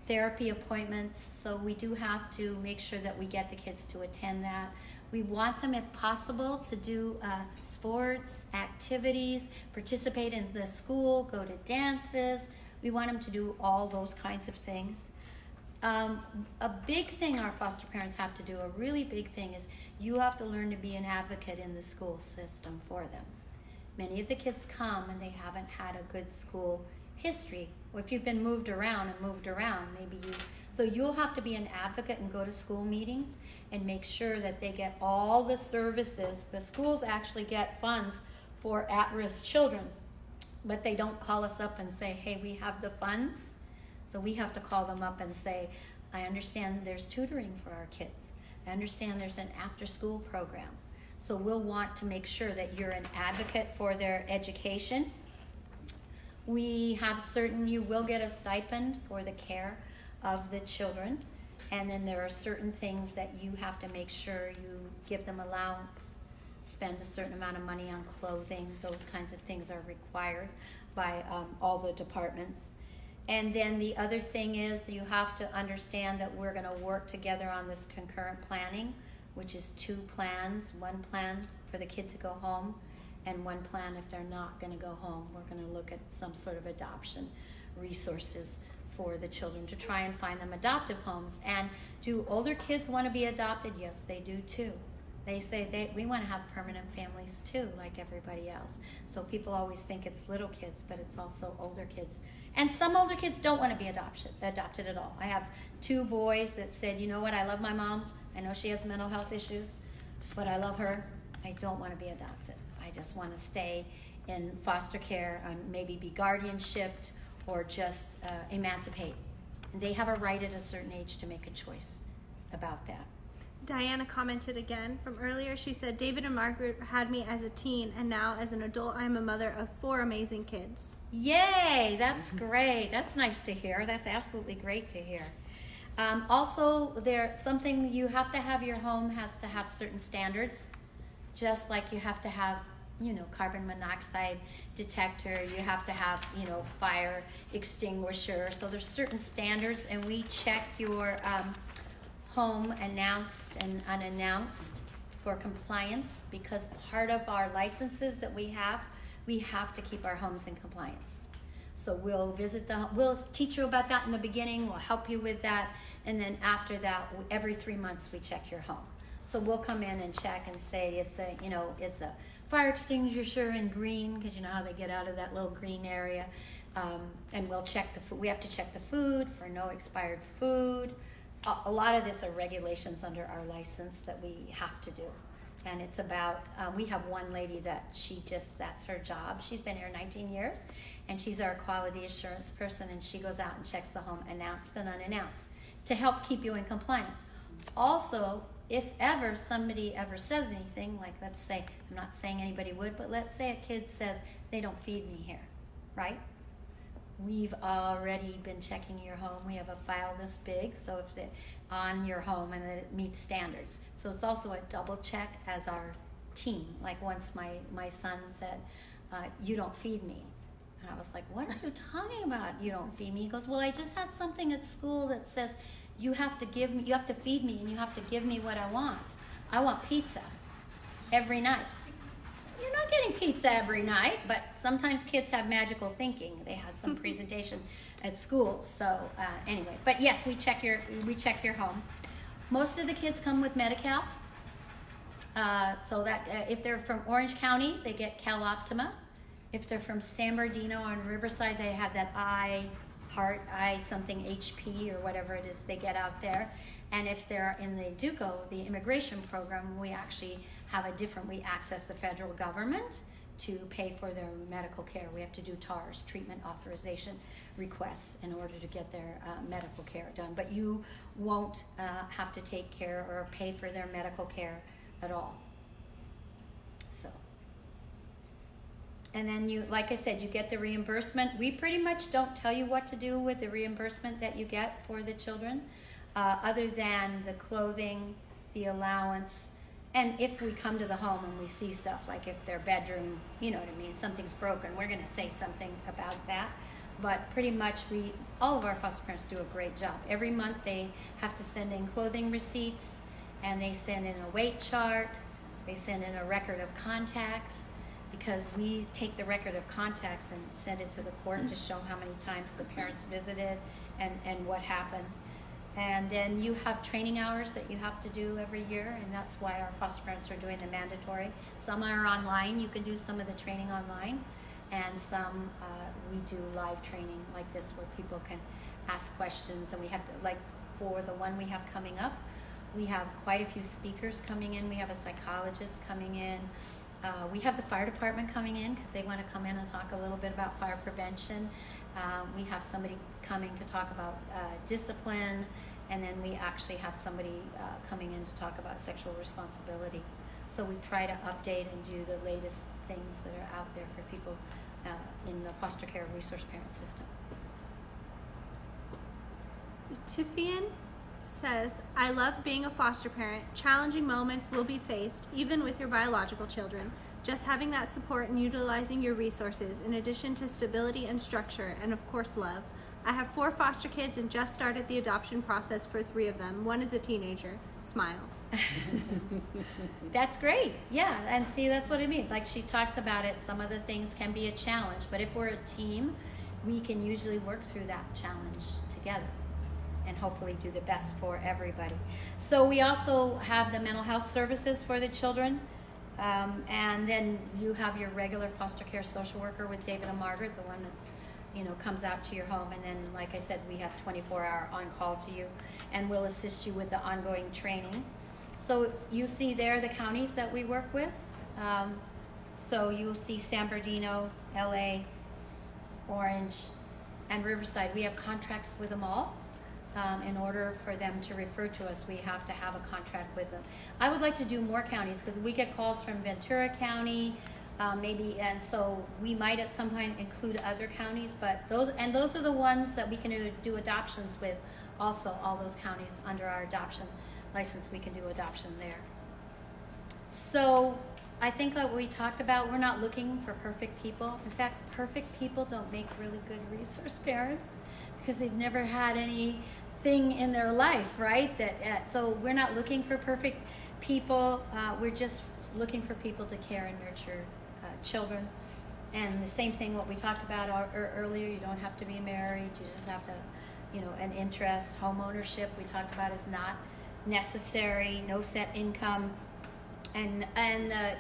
A: Therapy appointments. So we do have to make sure that we get the kids to attend that. We want them, if possible, to do sports, activities, participate in the school, go to dances. We want them to do all those kinds of things. A big thing our foster parents have to do, a really big thing, is you have to learn to be an advocate in the school system for them. Many of the kids come and they haven't had a good school history. Or if you've been moved around, so you'll have to be an advocate and go to school meetings and make sure that they get all the services. The schools actually get funds for at-risk children, but they don't call us up and say, hey, we have the funds. So we have to call them up and say, I understand there's tutoring for our kids. I understand there's an after-school program. So we'll want to make sure that you're an advocate for their education. You will get a stipend for the care of the children. And then there are certain things that you have to make sure you give them allowance, spend a certain amount of money on clothing. Those kinds of things are required by all the departments. And then the other thing is you have to understand that we're going to work together on this concurrent planning, which is 2 plans, 1 plan for the kid to go home and 1 plan if they're not going to go home. We're going to look at some sort of adoption resources for the children to try and find them adoptive homes. And do older kids want to be adopted? Yes, they do too. They say we want to have permanent families too, like everybody else. So people always think it's little kids, but it's also older kids. And some older kids don't want to be adopted at all. I have 2 boys that said, you know what, I love my mom. I know she has mental health issues, but I love her. I don't want to be adopted. I just want to stay in foster care and maybe be guardianshiped or just emancipate. And they have a right at a certain age to make a choice about that.
C: Diana commented again from earlier. She said, David and Margaret had me as a teen, and now as an adult, I'm a mother of 4 amazing kids.
A: Yay, that's great. That's nice to hear. That's absolutely great to hear. Also, there's something you have to have. Your home has to have certain standards, just like you have to have, carbon monoxide detector. You have to have, fire extinguisher. So there's certain standards, and we check your home announced and unannounced for compliance, because part of our licenses that we have to keep our homes in compliance. So we'll teach you about that in the beginning, we'll help you with that, and then after that, every 3 months we check your home. So we'll come in and check and say, is the fire extinguisher in green, because you know how they get out of that little green area, and we'll check the food. We have to check the food for no expired food. A lot of this are regulations under our license that we have to do. And it's about, we have one lady that that's her job. She's been here 19 years, and she's our quality assurance person, and she goes out and checks the home announced and unannounced to help keep you in compliance. Also, if ever somebody ever says anything, like let's say, I'm not saying anybody would, but let's say a kid says, they don't feed me here, right? We've already been checking your home. We have a file this big, so if it's on your home and that it meets standards. So it's also a double check as our team. Like once my son said, you don't feed me. And I was like, what are you talking about? You don't feed me? He goes, well, I just had something at school that says you have to feed me and you have to give me what I want. I want pizza every night. You're not getting pizza every night, but sometimes kids have magical thinking. They had some presentation at school, so anyway. But yes, we check your home. Most of the kids come with Medi-Cal, so that if they're from Orange County, they get Cal Optima. If they're from San Bernardino or Riverside, they have that something HP or whatever it is they get out there. And if they're in the DUCO, the immigration program, we actually have we access the federal government to pay for their medical care. We have to do TARS, treatment authorization requests, in order to get their medical care done. But you won't have to take care or pay for their medical care at all. So, and then like I said, you get the reimbursement. We pretty much don't tell you what to do with the reimbursement that you get for the children, other than the clothing, the allowance. And if we come to the home and we see stuff, like if their bedroom, you know what I mean, something's broken, we're going to say something about that. But pretty much all of our foster parents do a great job. Every month they have to send in clothing receipts, and they send in a weight chart, they send in a record of contacts, because we take the record of contacts and send it to the court to show how many times the parents visited and what happened. And then you have training hours that you have to do every year, and that's why our foster parents are doing the mandatory. Some are online, you can do some of the training online, and some we do live training like this where people can ask questions. And we have to, like for the one we have coming up, we have quite a few speakers coming in. We have a psychologist coming in. We have the fire department coming in because they want to come in and talk a little bit about fire prevention. We have somebody coming to talk about discipline, and then we actually have somebody coming in to talk about sexual responsibility. So we try to update and do the latest things that are out there for people in the foster care resource parent system.
C: Tiffany says, I love being a foster parent. Challenging moments will be faced, even with your biological children. Just having that support and utilizing your resources, in addition to stability and structure, and of course love. I have 4 foster kids and just started the adoption process for 3 of them. 1 is a teenager. Smile.
A: That's great. Yeah, and see, that's what it means. Like she talks about it, some of the things can be a challenge, but if we're a team, we can usually work through that challenge together and hopefully do the best for everybody. So we also have the mental health services for the children, and then you have your regular foster care social worker with David and Margaret, the one that's, you know, comes out to your home, and then, like I said, we have 24-hour on-call to you, and we'll assist you with the ongoing training. So you see there the counties that we work with. So you'll see San Bernardino, LA, Orange, and Riverside. We have contracts with them all. In order for them to refer to us, we have to have a contract with them. I would like to do more counties because we get calls from Ventura County, maybe, and so we might at some point include other counties, but those are the ones that we can do adoptions with. Also, all those counties under our adoption license, we can do adoption there. So I think that we talked about, we're not looking for perfect people. In fact, perfect people don't make really good resource parents because they've never had anything in their life, right? So we're not looking for perfect people. We're just looking for people to care and nurture children. And the same thing what we talked about earlier, you don't have to be married, you just have to, you know, an interest. Home ownership we talked about is not necessary, no set income, and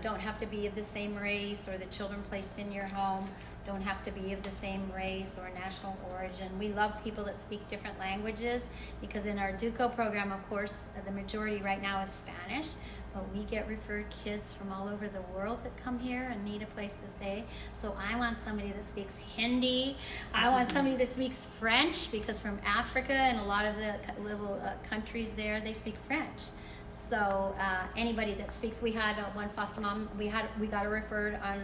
A: don't have to be of the same race, or the children placed in your home don't have to be of the same race or national origin. We love people that speak different languages because in our DUCO program, of course, the majority right now is Spanish, but we get referred kids from all over the world that come here and need a place to stay. So I want somebody that speaks Hindi. I want somebody that speaks French, because from Africa and a lot of the little countries there, they speak French. So anybody that speaks, we had one foster mom, we got a referred on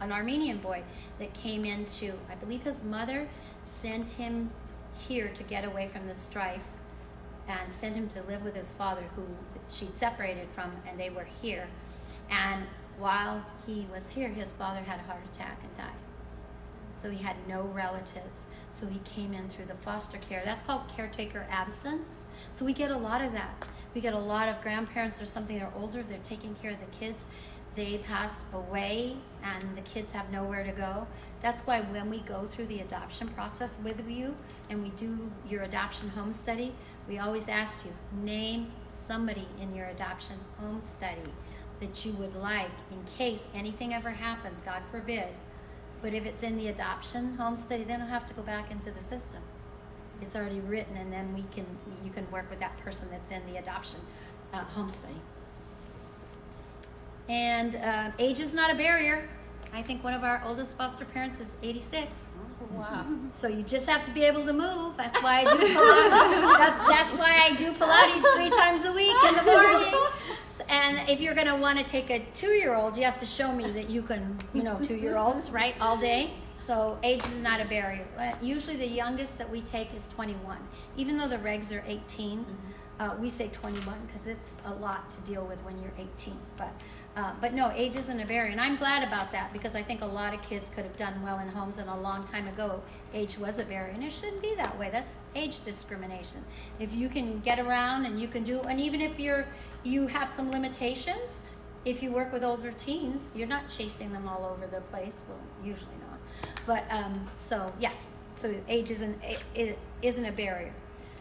A: an Armenian boy that came into, I believe his mother sent him here to get away from the strife and sent him to live with his father, who she'd separated from, and they were here. And while he was here, his father had a heart attack and died. So he had no relatives. So he came in through the foster care. That's called caretaker absence. So we get a lot of that. We get a lot of grandparents or something, they're older, they're taking care of the kids. They pass away and the kids have nowhere to go. That's why when we go through the adoption process with you and we do your adoption home study, we always ask you, name somebody in your adoption home study that you would like in case anything ever happens, God forbid. But if it's in the adoption home study, they don't have to go back into the system. It's already written, and then you can work with that person that's in the adoption home study. And age is not a barrier. I think one of our oldest foster parents is 86.
E: Wow.
A: So you just have to be able to move. That's why I do Pilates. That's why I do Pilates 3 times a week in the morning. And if you're going to want to take a 2-year-old, you have to show me that you can, 2-year-olds, right, all day. So age is not a barrier. Usually the youngest that we take is 21. Even though the regs are 18, we say 21 because it's a lot to deal with when you're 18. But no, age isn't a barrier. And I'm glad about that because I think a lot of kids could have done well in homes, and a long time ago, age was a barrier. And it shouldn't be that way. That's age discrimination. If you can get around and you can do, and even if you have some limitations, if you work with older teens, you're not chasing them all over the place. Well, usually not. But so age isn't a barrier.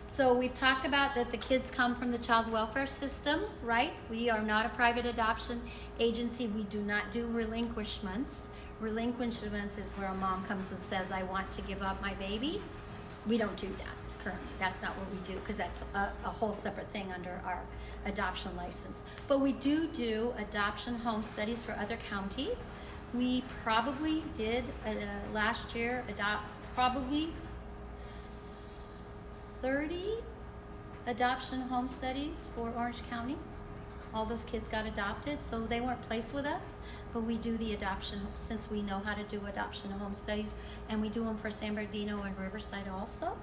A: So we've talked about that the kids come from the child welfare system, right? We are not a private adoption agency. We do not do relinquishments. Relinquishments is where a mom comes and says, I want to give up my baby. We don't do that currently. That's not what we do because that's a whole separate thing under our adoption license. But we do adoption home studies for other counties. We probably did last year adopt probably 30 adoption home studies for Orange County. All those kids got adopted, so they weren't placed with us, but we do the adoption since we know how to do adoption home studies, and we do them for San Bernardino and Riverside also.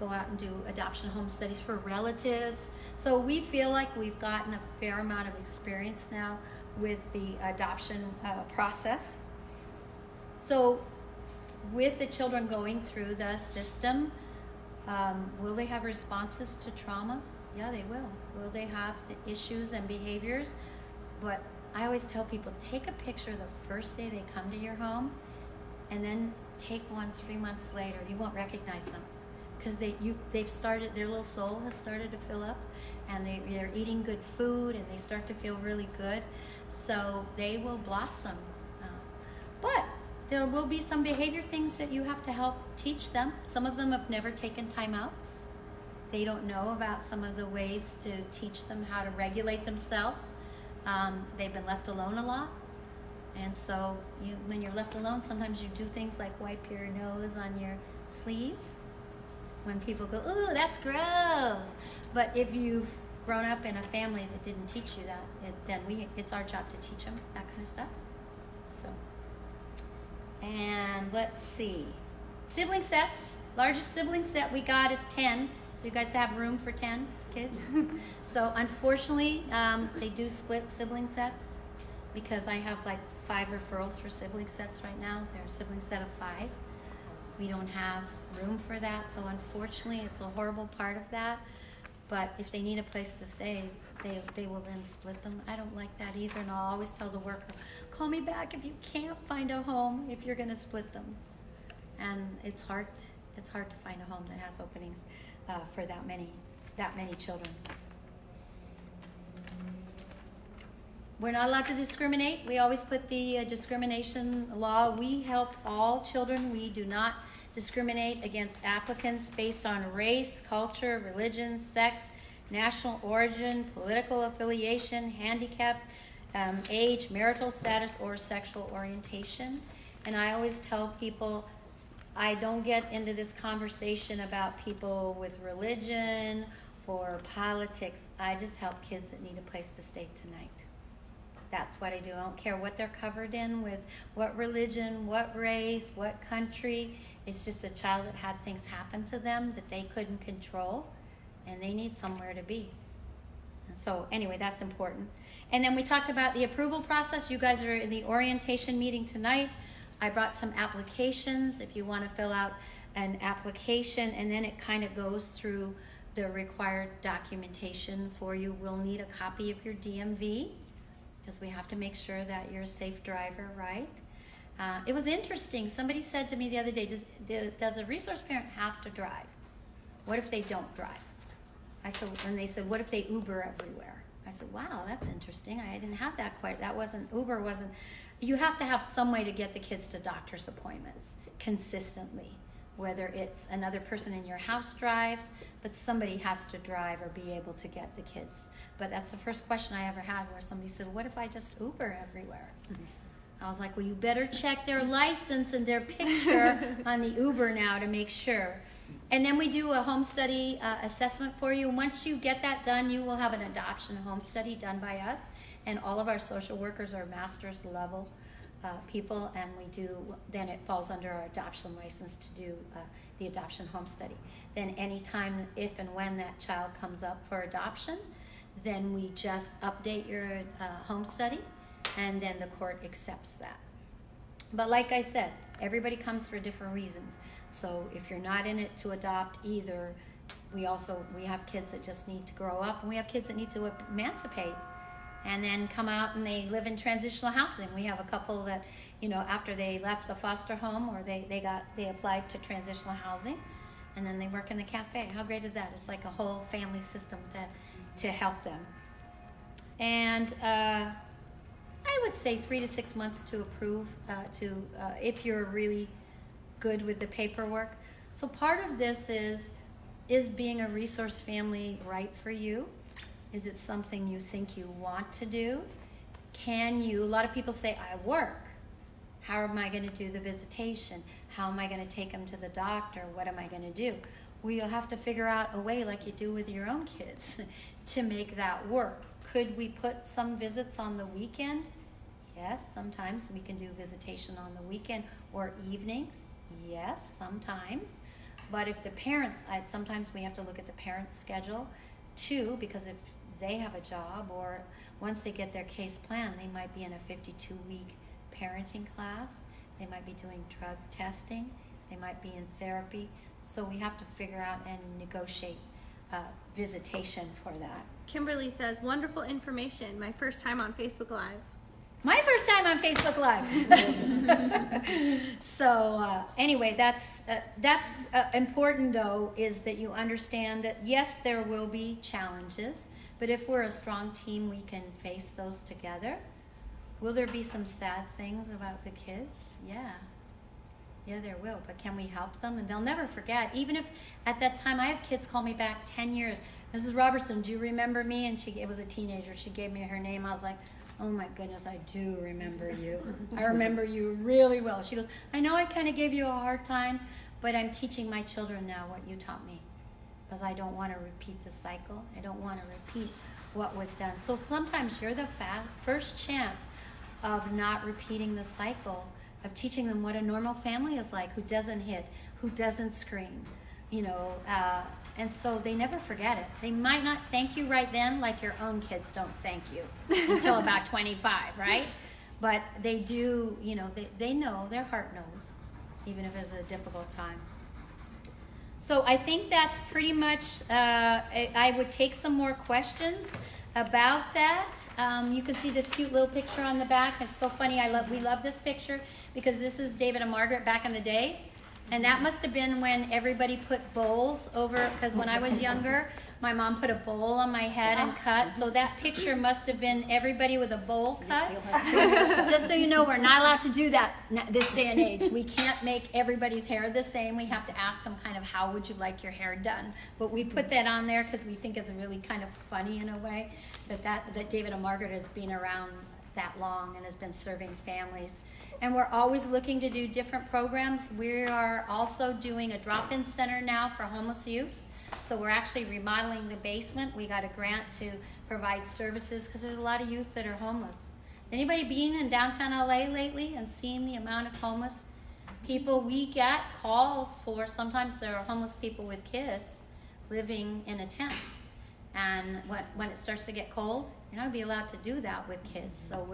A: Go out and do adoption home studies for relatives. So we feel like we've gotten a fair amount of experience now with the adoption process. So with the children going through the system, Will they have responses to trauma? Yeah, they will. Will they have the issues and behaviors? But I always tell people, take a picture the first day they come to your home, and then take one 3 months later. You won't recognize them because they've started, their little soul has started to fill up, and they're eating good food, and they start to feel really good. So they will blossom. But there will be some behavior things that you have to help teach them. Some of them have never taken timeouts. They don't know about some of the ways to teach them how to regulate themselves. They've been left alone a lot. And so when you're left alone, sometimes you do things like wipe your nose on your sleeve. When people go, ooh, that's gross. But if you've grown up in a family that didn't teach you that, then it's our job to teach them that kind of stuff. So, and let's see. Sibling sets. Largest sibling set we got is 10. So you guys have room for 10 kids. So unfortunately, they do split sibling sets because I have like 5 referrals for sibling sets right now. They're a sibling set of 5. We don't have room for that, so unfortunately it's a horrible part of that. But if they need a place to stay, they will then split them. I don't like that either, and I'll always tell the worker, call me back if you can't find a home if you're gonna split them. And it's hard to find a home that has openings for that many children. We're not allowed to discriminate. We always put the discrimination law. We help all children. We do not discriminate against applicants based on race, culture, religion, sex, national origin, political affiliation, handicap, age, marital status, or sexual orientation. And I always tell people, I don't get into this conversation about people with religion or politics. I just help kids that need a place to stay tonight. That's what I do. I don't care what they're covered in with, what religion, what race, what country. It's just a child that had things happen to them that they couldn't control, and they need somewhere to be. And so anyway, that's important. And then we talked about the approval process. You guys are in the orientation meeting tonight. I brought some applications if you want to fill out an application, and then it kind of goes through the required documentation for you. We'll need a copy of your DMV, because we have to make sure that you're a safe driver, right? It was interesting. Somebody said to me the other day, does a resource parent have to drive? What if they don't drive? And they said, what if they Uber everywhere? I said, wow, that's interesting. I didn't have that quite. Uber wasn't. You have to have some way to get the kids to doctor's appointments consistently. Whether it's another person in your house drives, but somebody has to drive or be able to get the kids. But that's the first question I ever had, where somebody said, what if I just Uber everywhere? Mm-hmm. I was like, well, you better check their license and their picture on the Uber now to make sure. And then we do a home study assessment for you. And once you get that done, you will have an adoption home study done by us. And all of our social workers are master's level people, and then it falls under our adoption license to do the adoption home study. Then anytime, if and when that child comes up for adoption, then we just update your home study, and then the court accepts that. But like I said, everybody comes for different reasons. So if you're not in it to adopt either, we have kids that just need to grow up, and we have kids that need to emancipate and then come out and they live in transitional housing. We have a couple that, after they left the foster home, or they applied to transitional housing, and then they work in the cafe. How great is that? It's like a whole family system to help them. And I would say 3 to 6 months to approve, if you're really good with the paperwork. So part of this is being a resource family right for you? Is it something you think you want to do? A lot of people say, I work. How am I going to do the visitation? How am I going to take them to the doctor? What am I going to do? Well, you'll have to figure out a way, like you do with your own kids, to make that work. Could we put some visits on the weekend? Yes, sometimes we can do visitation on the weekend or evenings. Yes, sometimes. But if the parents, sometimes we have to look at the parents' schedule too, because if they have a job, or once they get their case plan, they might be in a 52-week parenting class. They might be doing drug testing. They might be in therapy. So we have to figure out and negotiate visitation for that.
C: Kimberly says, wonderful information. My first time on Facebook Live.
A: My first time on Facebook Live. So anyway, that's important though, is that you understand that yes, there will be challenges, but if we're a strong team, we can face those together. Will there be some sad things about the kids? Yeah, there will, but can we help them? And they'll never forget, even if at that time, I have kids call me back 10 years. Mrs. Robertson, do you remember me? And it was a teenager. She gave me her name. I was like, oh my goodness, I do remember you. I remember you really well. She goes, I know I kind of gave you a hard time, but I'm teaching my children now what you taught me, because I don't want to repeat the cycle. I don't want to repeat what was done. So sometimes you're the first chance of not repeating the cycle, of teaching them what a normal family is like, who doesn't hit, who doesn't scream, and so they never forget it. They might not thank you right then, like your own kids don't thank you until about 25, right? But they do, they know, their heart knows, even if it's a difficult time. So I think that's pretty much, I would take some more questions about that. You can see this cute little picture on the back. It's so funny. We love this picture because this is David and Margaret back in the day. And that must have been when everybody put bowls over, because when I was younger, my mom put a bowl on my head and cut. So that picture must have been everybody with a bowl cut. Just so you know, we're not allowed to do that this day and age. We can't make everybody's hair the same. We have to ask them kind of, how would you like your hair done? But we put that on there because we think it's really kind of funny in a way that David and Margaret has been around that long and has been serving families. And we're always looking to do different programs. We are also doing a drop-in center now for homeless youth. So we're actually remodeling the basement. We got a grant to provide services because there's a lot of youth that are homeless. Anybody been in downtown LA lately and seen the amount of homeless people? We get calls for, sometimes there are homeless people with kids living in a tent. And when it starts to get cold, you're not going to be allowed to do that with kids. So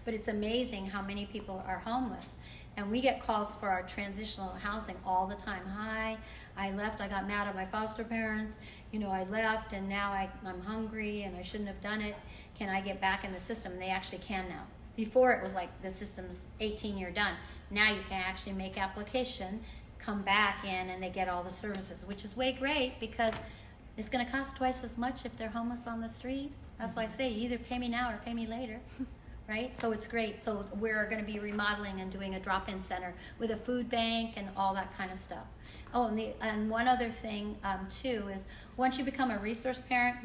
A: but it's amazing how many people are homeless. And we get calls for our transitional housing all the time. Hi, I left, I got mad at my foster parents. I left and now I'm hungry and I shouldn't have done it. Can I get back in the system? And they actually can now. Before it was like the system's 18, you're done. Now you can actually make application, come back in, and they get all the services, which is way great because it's going to cost twice as much if they're homeless on the street. That's why I say either pay me now or pay me later, right? So it's great. So we're going to be remodeling and doing a drop-in center with a food bank and all that kind of stuff. Oh, and one other thing too is once you become a resource parent,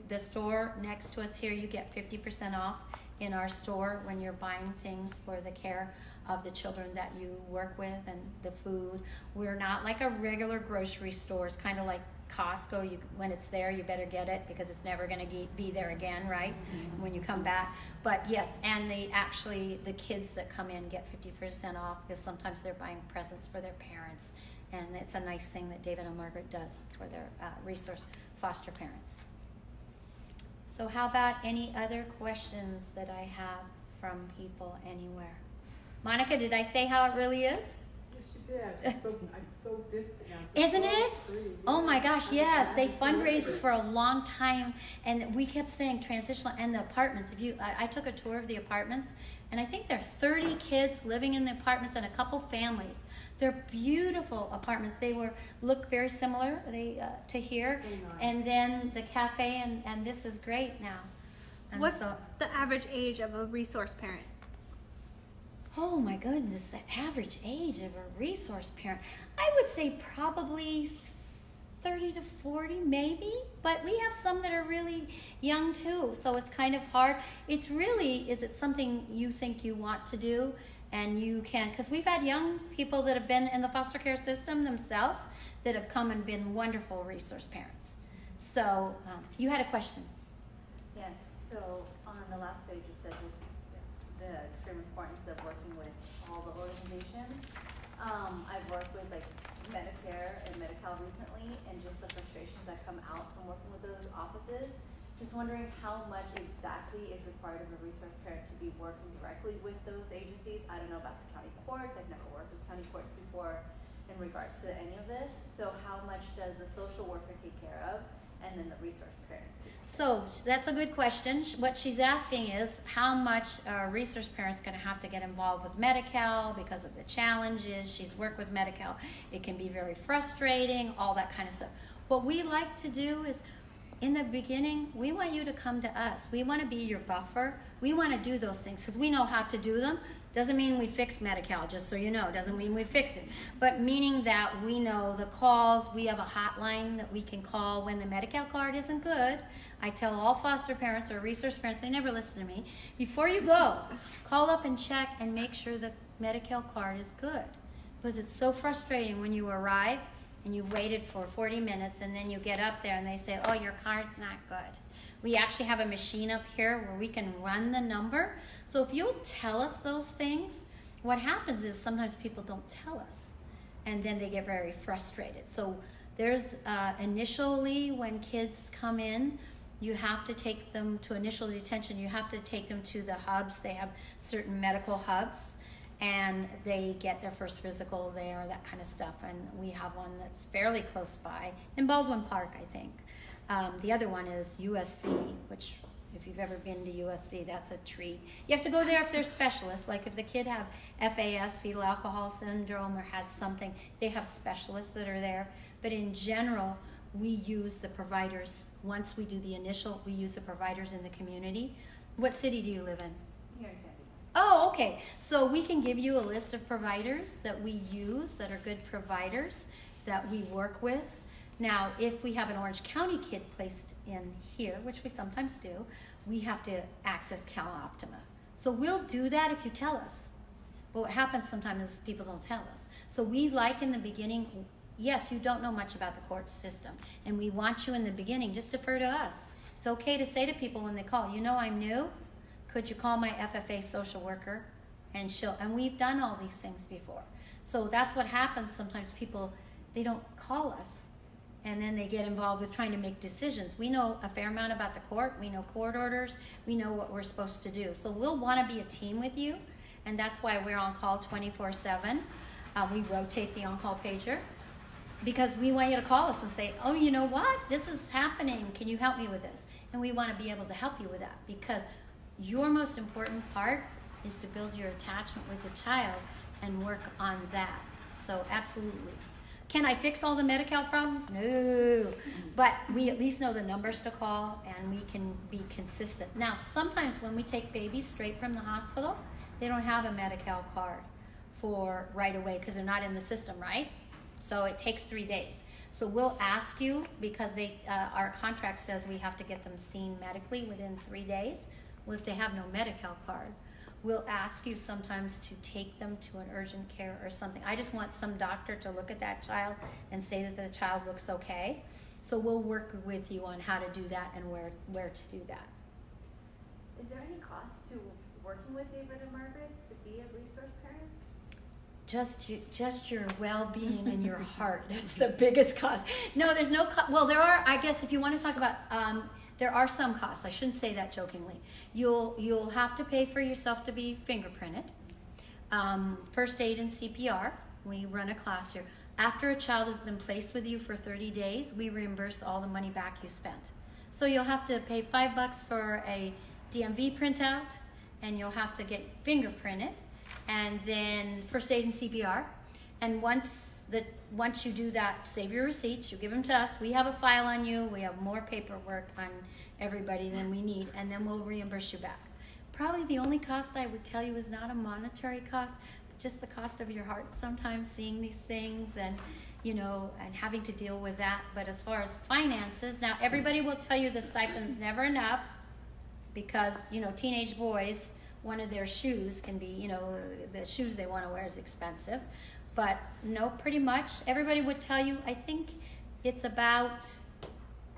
A: the store next to us here, you get 50% off in our store when you're buying things for the care of the children that you work with and the food. We're not like a regular grocery store. It's kind of like Costco. When it's there, you better get it because it's never going to be there again, right? When you come back. But yes, and the kids that come in get 50% off because sometimes they're buying presents for their parents. And it's a nice thing that David and Margaret does for their resource foster parents. So how about any other questions that I have from people anywhere? Monica, did I say how it really is?
B: Yes, you did. It's so different now.
A: Isn't it? Oh my gosh, yes. They fundraised for a long time, and we kept saying transitional and the apartments. I took a tour of the apartments, and I think there are 30 kids living in the apartments and a couple families. They're beautiful apartments. They look very similar to here,
B: So nice.
A: and then the cafe, and this is great now. And
C: What's
A: so,
C: the average age of a resource parent?
A: oh my goodness, the average age of a resource parent, I would say probably 30 to 40 maybe, but we have some that are really young too, so it's kind of hard. It's really, is it something you think you want to do and you can, because we've had young people that have been in the foster care system themselves that have come and been wonderful resource parents. So you had a question.
F: Yes, so on the last page it says it's the extreme importance of working with all the organizations. I've worked with like Medicare and Medi-Cal recently, and just the frustrations that come out from working with those offices. Just wondering how much exactly is required of a resource parent to be working directly with those agencies. I don't know about the county courts. I've never worked with county courts before. in regards to any of this. So how much does the social worker take care of, and then the resource parent?
A: So that's a good question. What she's asking is how much a resource parent's going to have to get involved with Medi-Cal because of the challenges. She's worked with Medi-Cal. It can be very frustrating, all that kind of stuff. What we like to do is, in the beginning, we want you to come to us. We want to be your buffer. We want to do those things because we know how to do them. Doesn't mean we fix Medi-Cal, just so you know. Doesn't mean we fix it. But meaning that we know the calls. We have a hotline that we can call when the Medi-Cal card isn't good. I tell all foster parents or resource parents, they never listen to me. Before you go, call up and check and make sure the Medi-Cal card is good. Because it's so frustrating when you arrive and you've waited for 40 minutes and then you get up there and they say, oh, your card's not good. We actually have a machine up here where we can run the number. So if you'll tell us those things, what happens is sometimes people don't tell us and then they get very frustrated. So there's initially when kids come in, you have to take them to initial detention. You have to take them to the hubs. They have certain medical hubs and they get their first physical there, that kind of stuff. And we have one that's fairly close by in Baldwin Park, I think. The other one is USC, which if you've ever been to USC, that's a treat. You have to go there if they're specialists. Like if the kid have FAS, fetal alcohol syndrome, or had something, they have specialists that are there. But in general, we use the providers. Once we do the initial, we use the providers in the community. What city do you live in?
F: Here in San Diego.
A: Oh, okay. So we can give you a list of providers that we use that are good providers that we work with. Now, if we have an Orange County kid placed in here, which we sometimes do, we have to access CalOptima. So we'll do that if you tell us. But what happens sometimes is people don't tell us. So we like in the beginning, yes, you don't know much about the court system, and we want you in the beginning, just defer to us. It's okay to say to people when they call, you know I'm new, could you call my FFA social worker? And we've done all these things before. So that's what happens sometimes. People, they don't call us, and then they get involved with trying to make decisions. We know a fair amount about the court. We know court orders. We know what we're supposed to do. So we'll want to be a team with you, and that's why we're on call 24/7. We rotate the on-call pager because we want you to call us and say, oh, you know what? This is happening. Can you help me with this? And we want to be able to help you with that because your most important part is to build your attachment with the child and work on that. So absolutely. Can I fix all the Medi-Cal problems? No. But we at least know the numbers to call and we can be consistent. Now, sometimes when we take babies straight from the hospital, they don't have a Medi-Cal card for right away because they're not in the system, right? So it takes 3 days. So we'll ask you because our contract says we have to get them seen medically within 3 days. Well, if they have no Medi-Cal card, we'll ask you sometimes to take them to an urgent care or something. I just want some doctor to look at that child and say that the child looks okay. So we'll work with you on how to do that and where to do that.
F: Is there any cost to working with David and Margaret to be a resource parent?
A: Just your well-being and your heart. That's the biggest cost. No, there's no cost. Well, there are, I guess, if you want to talk about, there are some costs. I shouldn't say that jokingly. You'll have to pay for yourself to be fingerprinted. First aid and CPR. We run a class here. After a child has been placed with you for 30 days, we reimburse all the money back you spent. So you'll have to pay $5 for a DMV printout, and you'll have to get fingerprinted, and then first aid and CPR. And once you do that, save your receipts, you give them to us. We have a file on you. We have more paperwork on everybody than we need, and then we'll reimburse you back. Probably the only cost I would tell you is not a monetary cost, but just the cost of your heart sometimes seeing these things and, and having to deal with that. But as far as finances, now everybody will tell you the stipend's never enough because, teenage boys, one of their shoes can be, the shoes they want to wear is expensive. But no, pretty much everybody would tell you, I think it's about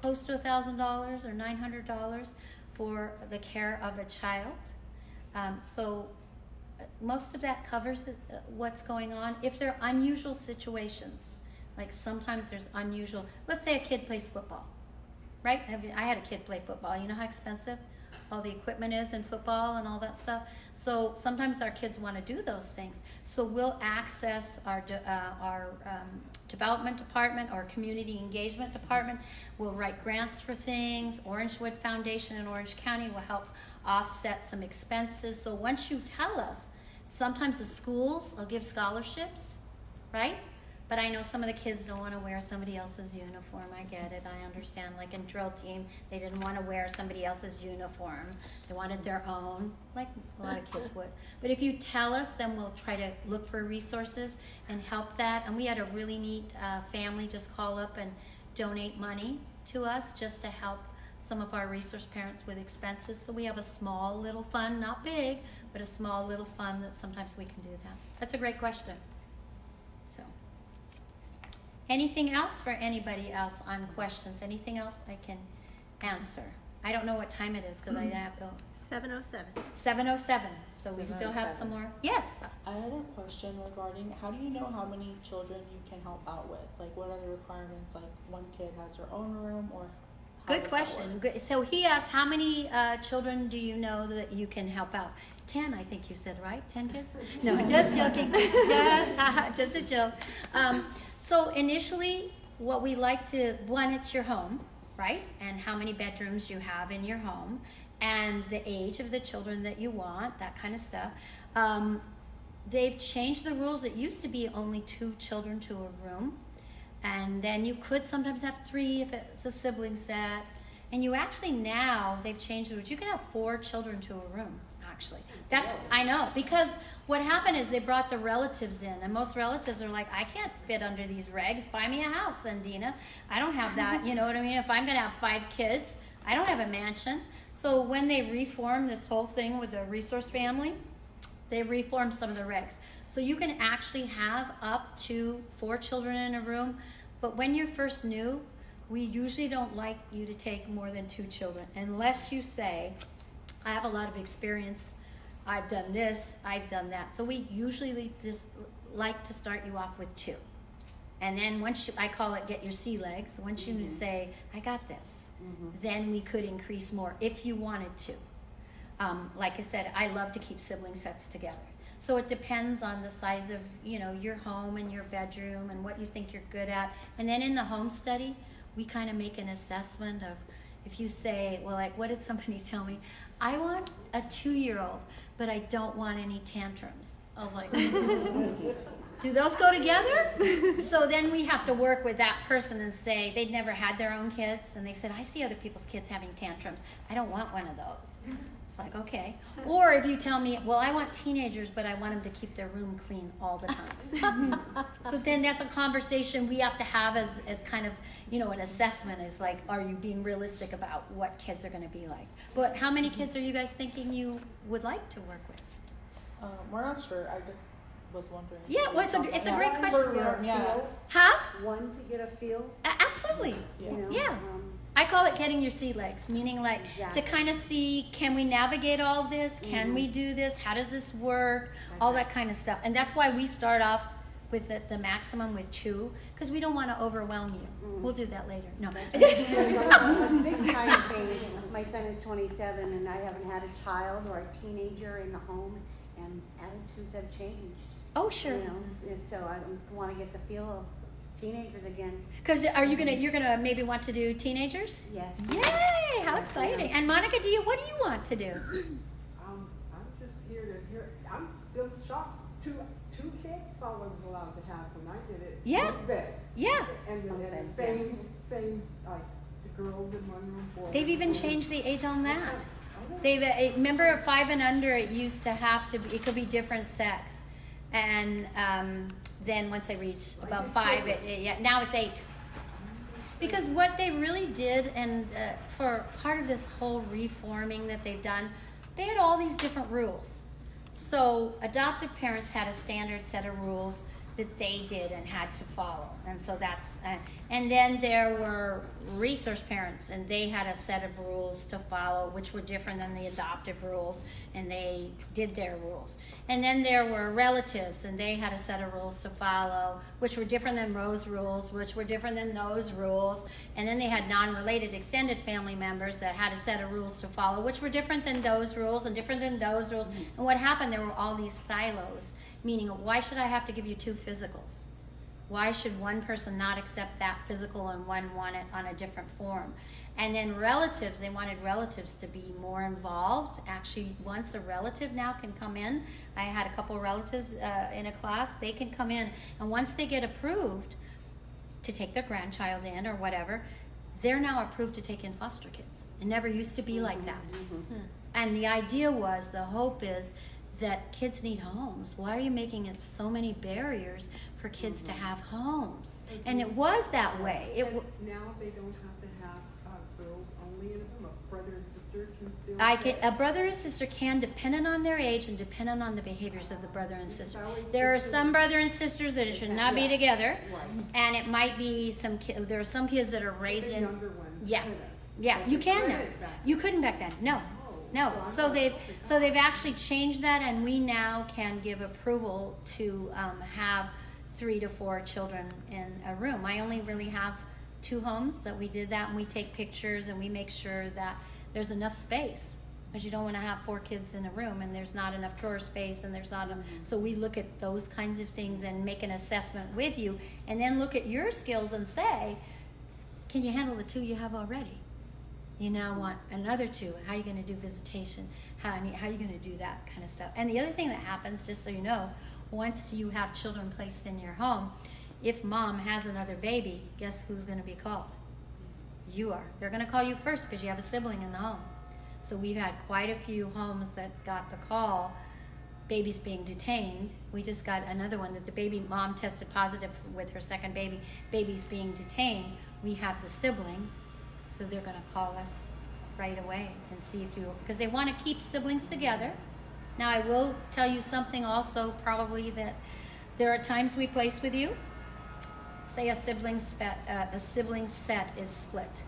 A: close to $1,000 or $900 for the care of a child. So most of that covers what's going on. If there are unusual situations, like sometimes there's unusual, let's say a kid plays football, right? I had a kid play football. You know how expensive? all the equipment is in football and all that stuff. So sometimes our kids want to do those things. So we'll access our development department or community engagement department. We'll write grants for things. Orangewood Foundation in Orange County will help offset some expenses. So once you tell us, sometimes the schools will give scholarships, right? But I know some of the kids don't want to wear somebody else's uniform. I get it. I understand. Like in drill team, they didn't want to wear somebody else's uniform. They wanted their own, like a lot of kids would. But if you tell us, then we'll try to look for resources and help that. And we had a really neat family just call up and donate money to us just to help some of our resource parents with expenses. So we have a small little fund, not big, but a small little fund that sometimes we can do that. That's a great question. So. Anything else for anybody else on questions? Anything else I can answer? I don't know what time it is because I have
C: 7:07.
A: 7:07. So we still have some more. Yes.
B: I had a question regarding how do you know how many children you can help out with? Like, what are the requirements? Like, one kid has their own room, or how
A: Good
B: does that
A: question.
B: work?
A: Good. So he asked, how many children do you know that you can help out? 10, I think you said, right? 10 kids? No, just joking. Just a joke. So initially, what we like to, one, it's your home, right? And how many bedrooms you have in your home, and the age of the children that you want, that kind of stuff. They've changed the rules. It used to be only 2 children to a room. And then you could sometimes have 3 if it's a sibling set. And you actually now, they've changed the rules. You can have 4 children to a room, actually. That's, I know, because what happened is they brought the relatives in, and most relatives are like, I can't fit under these regs. Buy me a house then, Dina. I don't have that, you know what I mean? If I'm going to have 5 kids, I don't have a mansion. So when they reformed this whole thing with the resource family, they reformed some of the regs. So you can actually have up to 4 children in a room, but when you're first new, we usually don't like you to take more than 2 children, unless you say, I have a lot of experience, I've done this, I've done that. So we usually just like to start you off with 2. And then once you, I call it get your sea legs, once you say, I got this, then we could increase more if you wanted to. Like I said, I love to keep sibling sets together. So it depends on the size of, you know, your home and your bedroom and what you think you're good at. And then in the home study, we kind of make an assessment of, if you say, well, like, what did somebody tell me? I want a 2-year-old, but I don't want any tantrums. I was like, do those go together? So then we have to work with that person and say, they'd never had their own kids, and they said, I see other people's kids having tantrums. I don't want one of those. It's like, okay. Or if you tell me, well, I want teenagers, but I want them to keep their room clean all the time. So then that's a conversation we have to have as kind of, you know, an assessment is like, are you being realistic about what kids are going to be like? But how many kids are you guys thinking you would like to work with?
B: We're not sure. I just was wondering.
A: Yeah, well, it's a great
B: Yeah.
A: question.
B: Yeah.
A: Huh?
G: One to get a feel,
A: Absolutely.
B: Yeah.
G: you know?
A: Yeah. I call it getting your sea legs, meaning like
G: Exactly.
A: to kind of see, can we navigate all this? Can we do this? How does this work? All that kind of stuff. And that's why we start off with the maximum with 2, because we don't want to overwhelm you. We'll do that later. No.
G: A big time change. My son is 27 and I haven't had a child or a teenager in the home, and attitudes have changed.
A: Oh, sure.
G: You know, and so I want to get the feel of teenagers again.
A: Because you're gonna maybe want to do teenagers?
G: Yes.
A: Yay! How exciting! And Monica, what do you want to do?
B: I'm just here to hear. I'm still shocked. Two kids. That's all I was allowed to have when I did it.
A: Yeah.
B: Bunk beds.
A: Yeah.
B: And then
G: beds,
B: the same like the girls in one room. Boys
A: They've
B: in
A: even
B: one room.
A: changed the age on that.
B: I know.
A: They've remember at 5 and under, it used to have to be, it could be different sex, and then once they reach about 5, now it's 8. Because what they really did, and for part of this whole reforming that they've done, they had all these different rules. So adoptive parents had a standard set of rules. that they did and had to follow. And so that's, and then there were resource parents, and they had a set of rules to follow, which were different than the adoptive rules, and they did their rules. And then there were relatives, and they had a set of rules to follow, which were different than Roe's rules, which were different than those rules. And then they had non-related extended family members that had a set of rules to follow, which were different than those rules and different than those rules. And what happened, there were all these silos, meaning why should I have to give you 2 physicals? Why should one person not accept that physical and one want it on a different form? And then relatives, they wanted relatives to be more involved. Actually, once a relative now can come in, I had a couple relatives in a class, they can come in, and once they get approved to take their grandchild in or whatever, they're now approved to take in foster kids. It never used to be like that. And the idea was, the hope is that kids need homes. Why are you making it so many barriers for kids to have homes? And it was that way.
H: Now they don't have to have girls only in a home. A brother and sister can still.
A: A brother and sister can, depending on their age and depending on the behaviors of the brother and sister. There are some brother and sisters that should not be together, and it might be there are some kids that are raised
H: The
A: in.
H: younger ones.
A: Yeah,
H: could've.
A: yeah,
H: But
A: you
H: they
A: can now.
H: couldn't back
A: You couldn't back then. No, no. So they've actually changed that, and we now can give approval to have 3 to 4 children in a room. I only really have 2 homes that we did that, and we take pictures and we make sure that there's enough space, because you don't want to have 4 kids in a room and there's not enough drawer space and there's not enough. So we look at those kinds of things and make an assessment with you, and then look at your skills and say, can you handle the 2 you have already? You now want another 2. How are you going to do visitation? How are you going to do that kind of stuff? And the other thing that happens, just so you know, once you have children placed in your home, if mom has another baby, guess who's going to be called? You are. They're going to call you first because you have a sibling in the home. So we've had quite a few homes that got the call, babies being detained. We just got another one that the baby mom tested positive with her second baby. Baby's being detained. We have the sibling, so they're going to call us right away and see if you, because they want to keep siblings together. Now I will tell you something also, probably, that there are times we place with you. Say a sibling set is split.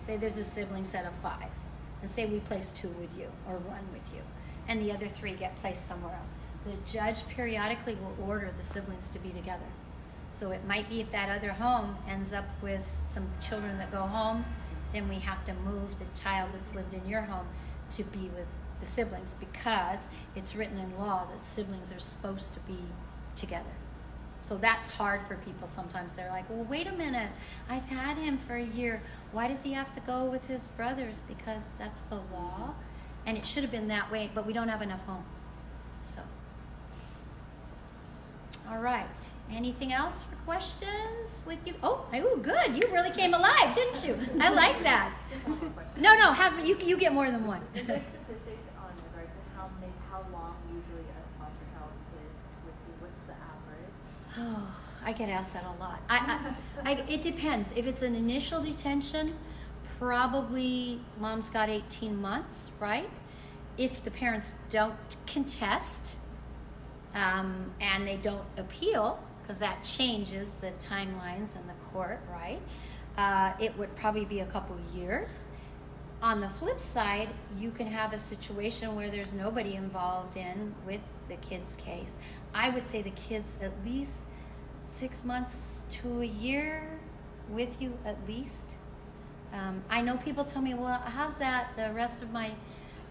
A: Say there's a sibling set of 5, and say we place 2 with you or 1 with you, and the other 3 get placed somewhere else. The judge periodically will order the siblings to be together. So it might be if that other home ends up with some children that go home, then we have to move the child that's lived in your home to be with the siblings, because it's written in law that siblings are supposed to be together. So that's hard for people sometimes. They're like, well, wait a minute, I've had him for a year. Why does he have to go with his brothers? Because that's the law, and it should have been that way, but we don't have enough homes. So, all right. Anything else for questions with you? Oh, good. You really came alive, didn't you? I like that.
F: Just one more question.
A: No, you get more than one.
F: Is there statistics on regards to how long usually a foster child is with you? What's the average?
A: Oh, I get asked that a lot. It depends. If it's an initial detention, probably mom's got 18 months, right? If the parents don't contest and they don't appeal, because that changes the timelines in the court, right? It would probably be a couple years. On the flip side, you can have a situation where there's nobody involved with the kid's case. I would say the kid's at least 6 months to a year with you at least. I know people tell me, well, how's that the rest of my,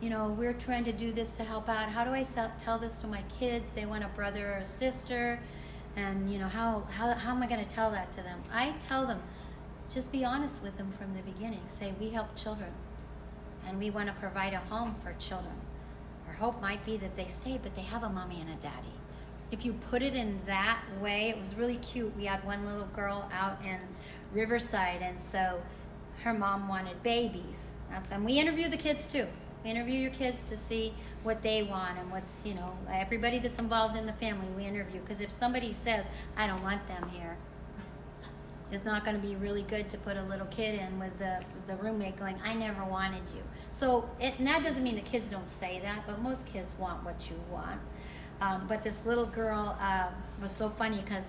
A: we're trying to do this to help out. How do I tell this to my kids? They want a brother or a sister. And how am I going to tell that to them? I tell them, just be honest with them from the beginning. Say, we help children, and we want to provide a home for children. Our hope might be that they stay, but they have a mommy and a daddy. If you put it in that way, it was really cute. We had one little girl out in Riverside, and so her mom wanted babies. And we interview the kids too. We interview your kids to see what they want and what's, everybody that's involved in the family we interview. Because if somebody says, I don't want them here, it's not going to be really good to put a little kid in with the roommate going, I never wanted you. So, and that doesn't mean the kids don't say that, but most kids want what you want. But this little girl was so funny because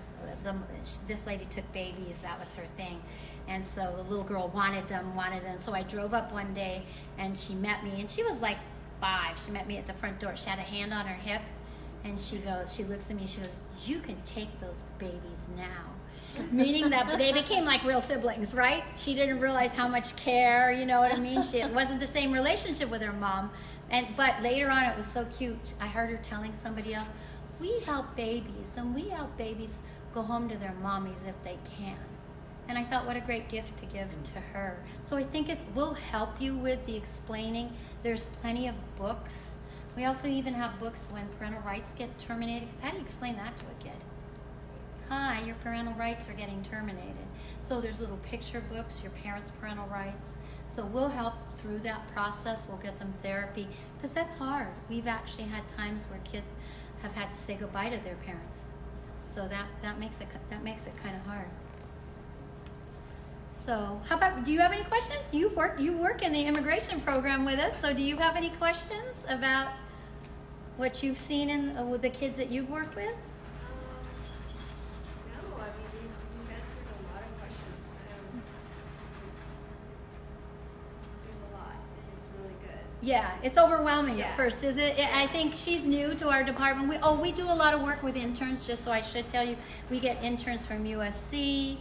A: this lady took babies, that was her thing. And so the little girl wanted them. So I drove up one day and she met me, and she was like 5. She met me at the front door. She had a hand on her hip, and she looks at me, she goes, "You can take those babies now." Meaning that they became like real siblings, right? She didn't realize how much care, you know what I mean? It wasn't the same relationship with her mom. But later on, it was so cute. I heard her telling somebody else, "We help babies, and we help babies go home to their mommies if they can." And I thought, what a great gift to give to her. So I think it will help you with the explaining. There's plenty of books. We also even have books when parental rights get terminated. Because how do you explain that to a kid? Hi, your parental rights are getting terminated. So there's little picture books, your parents' parental rights. So we'll help through that process. We'll get them therapy, because that's hard. We've actually had times where kids have had to say goodbye to their parents. So that makes it kind of hard. So how about, do you have any questions? You work in the immigration program with us. So do you have any questions about what you've seen with the kids that you've worked with?
C: No, I mean, you've answered a lot of questions. There's a lot, and it's really good.
A: Yeah, it's overwhelming at
C: Yeah.
A: first, is it? I think she's new to our department. We do a lot of work with interns, just so I should tell you. We get interns from USC,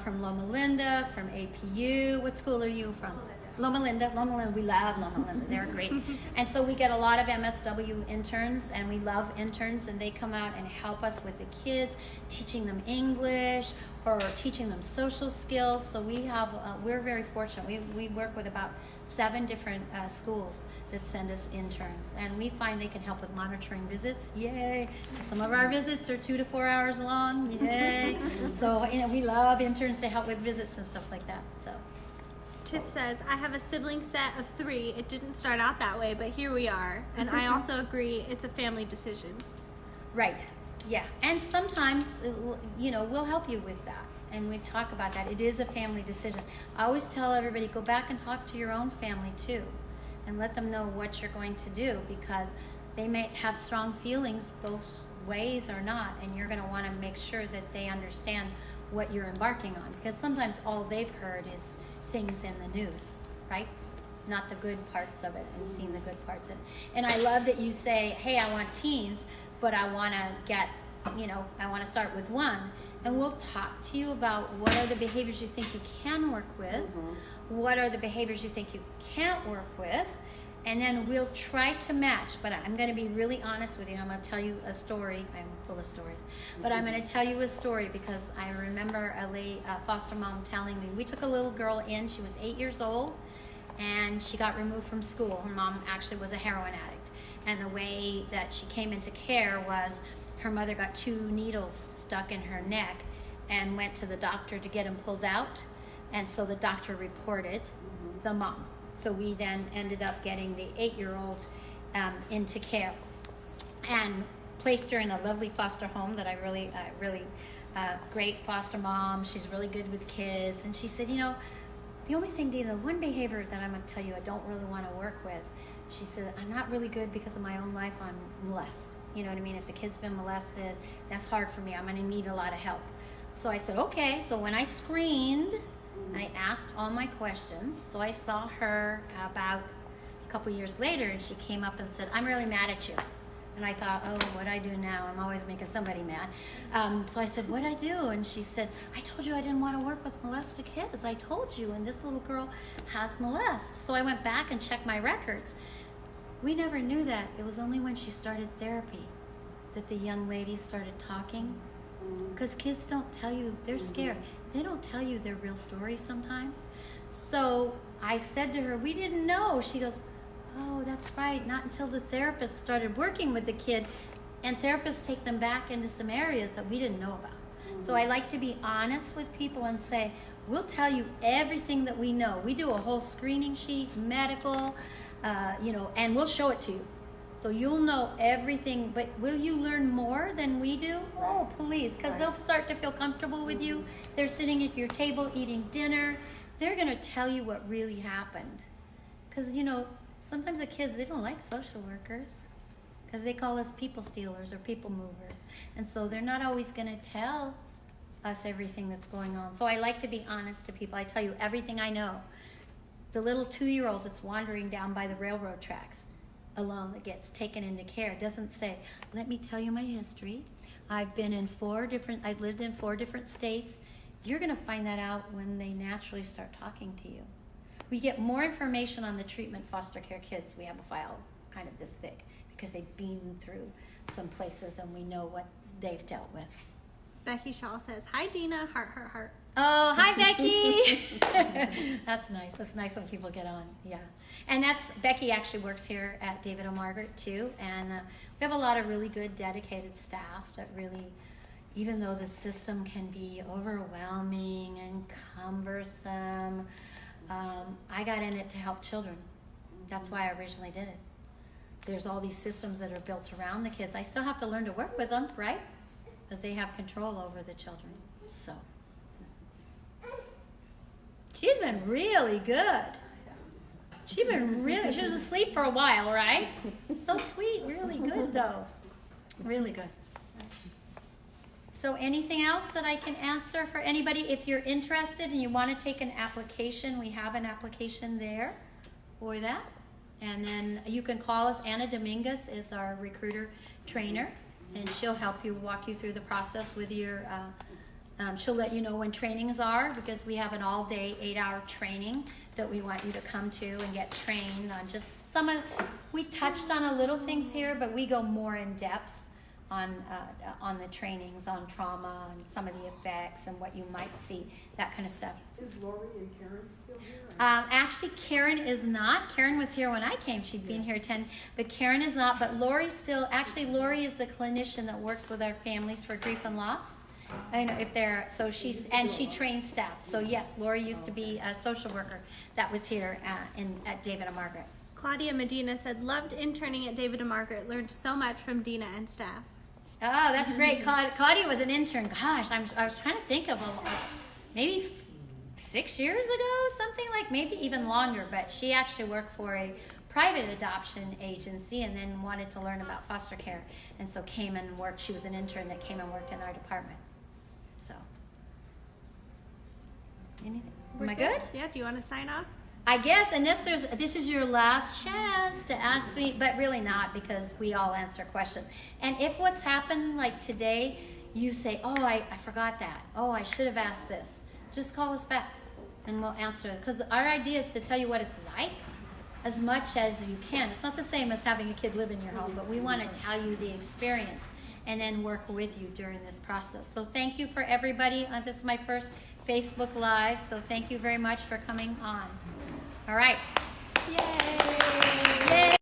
A: from Loma Linda, from APU. What school are you from? Loma Linda. We love Loma Linda. They're great. And so we get a lot of MSW interns, and we love interns, and they come out and help us with the kids, teaching them English or teaching them social skills. So we're very fortunate. We work with about 7 different schools that send us interns, and we find they can help with monitoring visits. Yay! Some of our visits are 2 to 4 hours long. Yay! So we love interns to help with visits and stuff like that. So.
C: Tiff says, I have a sibling set of 3. It didn't start out that way, but here we are. And I also agree it's a family decision.
A: Right. Yeah. And sometimes, we'll help you with that. And we talk about that. It is a family decision. I always tell everybody, go back and talk to your own family too. And let them know what you're going to do, because they may have strong feelings both ways or not. And you're going to want to make sure that they understand what you're embarking on. Because sometimes all they've heard is things in the news, right? Not the good parts of it, and seeing the good parts of it. And I love that you say, hey, I want teens, but I want to start with 1. And we'll talk to you about what are the behaviors you think you can work with, what are the behaviors you think you can't work with, and then we'll try to match. But I'm going to be really honest with you. I'm going to tell you a story. I'm full of stories. But I'm going to tell you a story because I remember a foster mom telling me, we took a little girl in. She was 8 years old, and she got removed from school. Her mom actually was a heroin addict. And the way that she came into care was her mother got 2 needles stuck in her neck and went to the doctor to get them pulled out. And so the doctor reported the mom. So we then ended up getting the 8-year-old into care and placed her in a lovely foster home that I really great foster mom. She's really good with kids. And she said, the only thing, Dina, the one behavior that I'm going to tell you I don't really want to work with, she said, I'm not really good because of my own life. I'm molested. You know what I mean? If the kid's been molested, that's hard for me. I'm going to need a lot of help. So I said, okay. So when I screened, I asked all my questions. So I saw her about a couple years later, and she came up and said, I'm really mad at you. And I thought, oh, what'd I do now? I'm always making somebody mad. So I said, what'd I do? And she said, I told you I didn't want to work with molested kids. I told you, and this little girl has molested. So I went back and checked my records. We never knew that. It was only when she started therapy that the young lady started talking. Because kids don't tell you, they're scared. They don't tell you their real stories sometimes. So I said to her, we didn't know. She goes, oh, that's right. Not until the therapist started working with the kid. And therapists take them back into some areas that we didn't know about. So I like to be honest with people and say, we'll tell you everything that we know. We do a whole screening sheet, medical, and we'll show it to you. So you'll know everything, but will you learn more than we do? Oh, please, because they'll start to feel comfortable with you. They're sitting at your table eating dinner. They're going to tell you what really happened. Because, sometimes the kids, they don't like social workers. because they call us people stealers or people movers. And so they're not always going to tell us everything that's going on. So I like to be honest to people. I tell you everything I know. The little 2-year-old that's wandering down by the railroad tracks alone that gets taken into care doesn't say, let me tell you my history. I've lived in 4 different states. You're going to find that out when they naturally start talking to you. We get more information on the treatment foster care kids. We have a file kind of this thick because they've been through some places and we know what they've dealt with.
C: Becky Shaw says, hi Dina, heart, heart, heart.
A: Oh, hi Becky. That's nice. That's nice when people get on. Yeah. And Becky actually works here at David and Margaret too. And we have a lot of really good dedicated staff that really, even though the system can be overwhelming and cumbersome, I got in it to help children. That's why I originally did it. There's all these systems that are built around the kids. I still have to learn to work with them, right? Because they have control over the children. So she's been really good. She was asleep for a while, right? So sweet, really good though. Really good. So anything else that I can answer for anybody? If you're interested and you want to take an application, we have an application there for that. And then you can call us. Anna Dominguez is our recruiter trainer, and she'll help you, walk you through the process with your, she'll let you know when trainings are, because we have an all-day 8-hour training that we want you to come to and get trained on just we touched on a little things here, but we go more in depth on the trainings on trauma and some of the effects and what you might see, that kind of stuff.
H: Is Lori and Karen still here?
A: Actually, Karen is not. Karen was here when I came. She'd been here 10, but Karen is not. But Lori still, actually, Lori is the clinician that works with our families for grief and loss. And she trains staff. So yes, Lori used to be a social worker that was here at David and Margaret.
C: Claudia Medina said, loved interning at David and Margaret, learned so much from Dina and staff.
A: Oh, that's great. Claudia was an intern. Gosh, I was trying to think of maybe 6 years ago, something like, maybe even longer. But she actually worked for a private adoption agency and then wanted to learn about foster care. And so came and worked. She was an intern that came and worked in our department. So, anything? Am I good?
C: Yeah, do you want to sign off?
A: I guess, unless this is your last chance to ask me, but really not, because we all answer questions. And if what's happened, like today, you say, oh, I forgot that. Oh, I should have asked this. Just call us back and we'll answer it. Because our idea is to tell you what it's like as much as you can. It's not the same as having a kid live in your home, but we want to tell you the experience and then work with you during this process. So thank you for everybody. This is my first Facebook Live, so thank you very much for coming on. All right.
C: Yay!
A: Yay!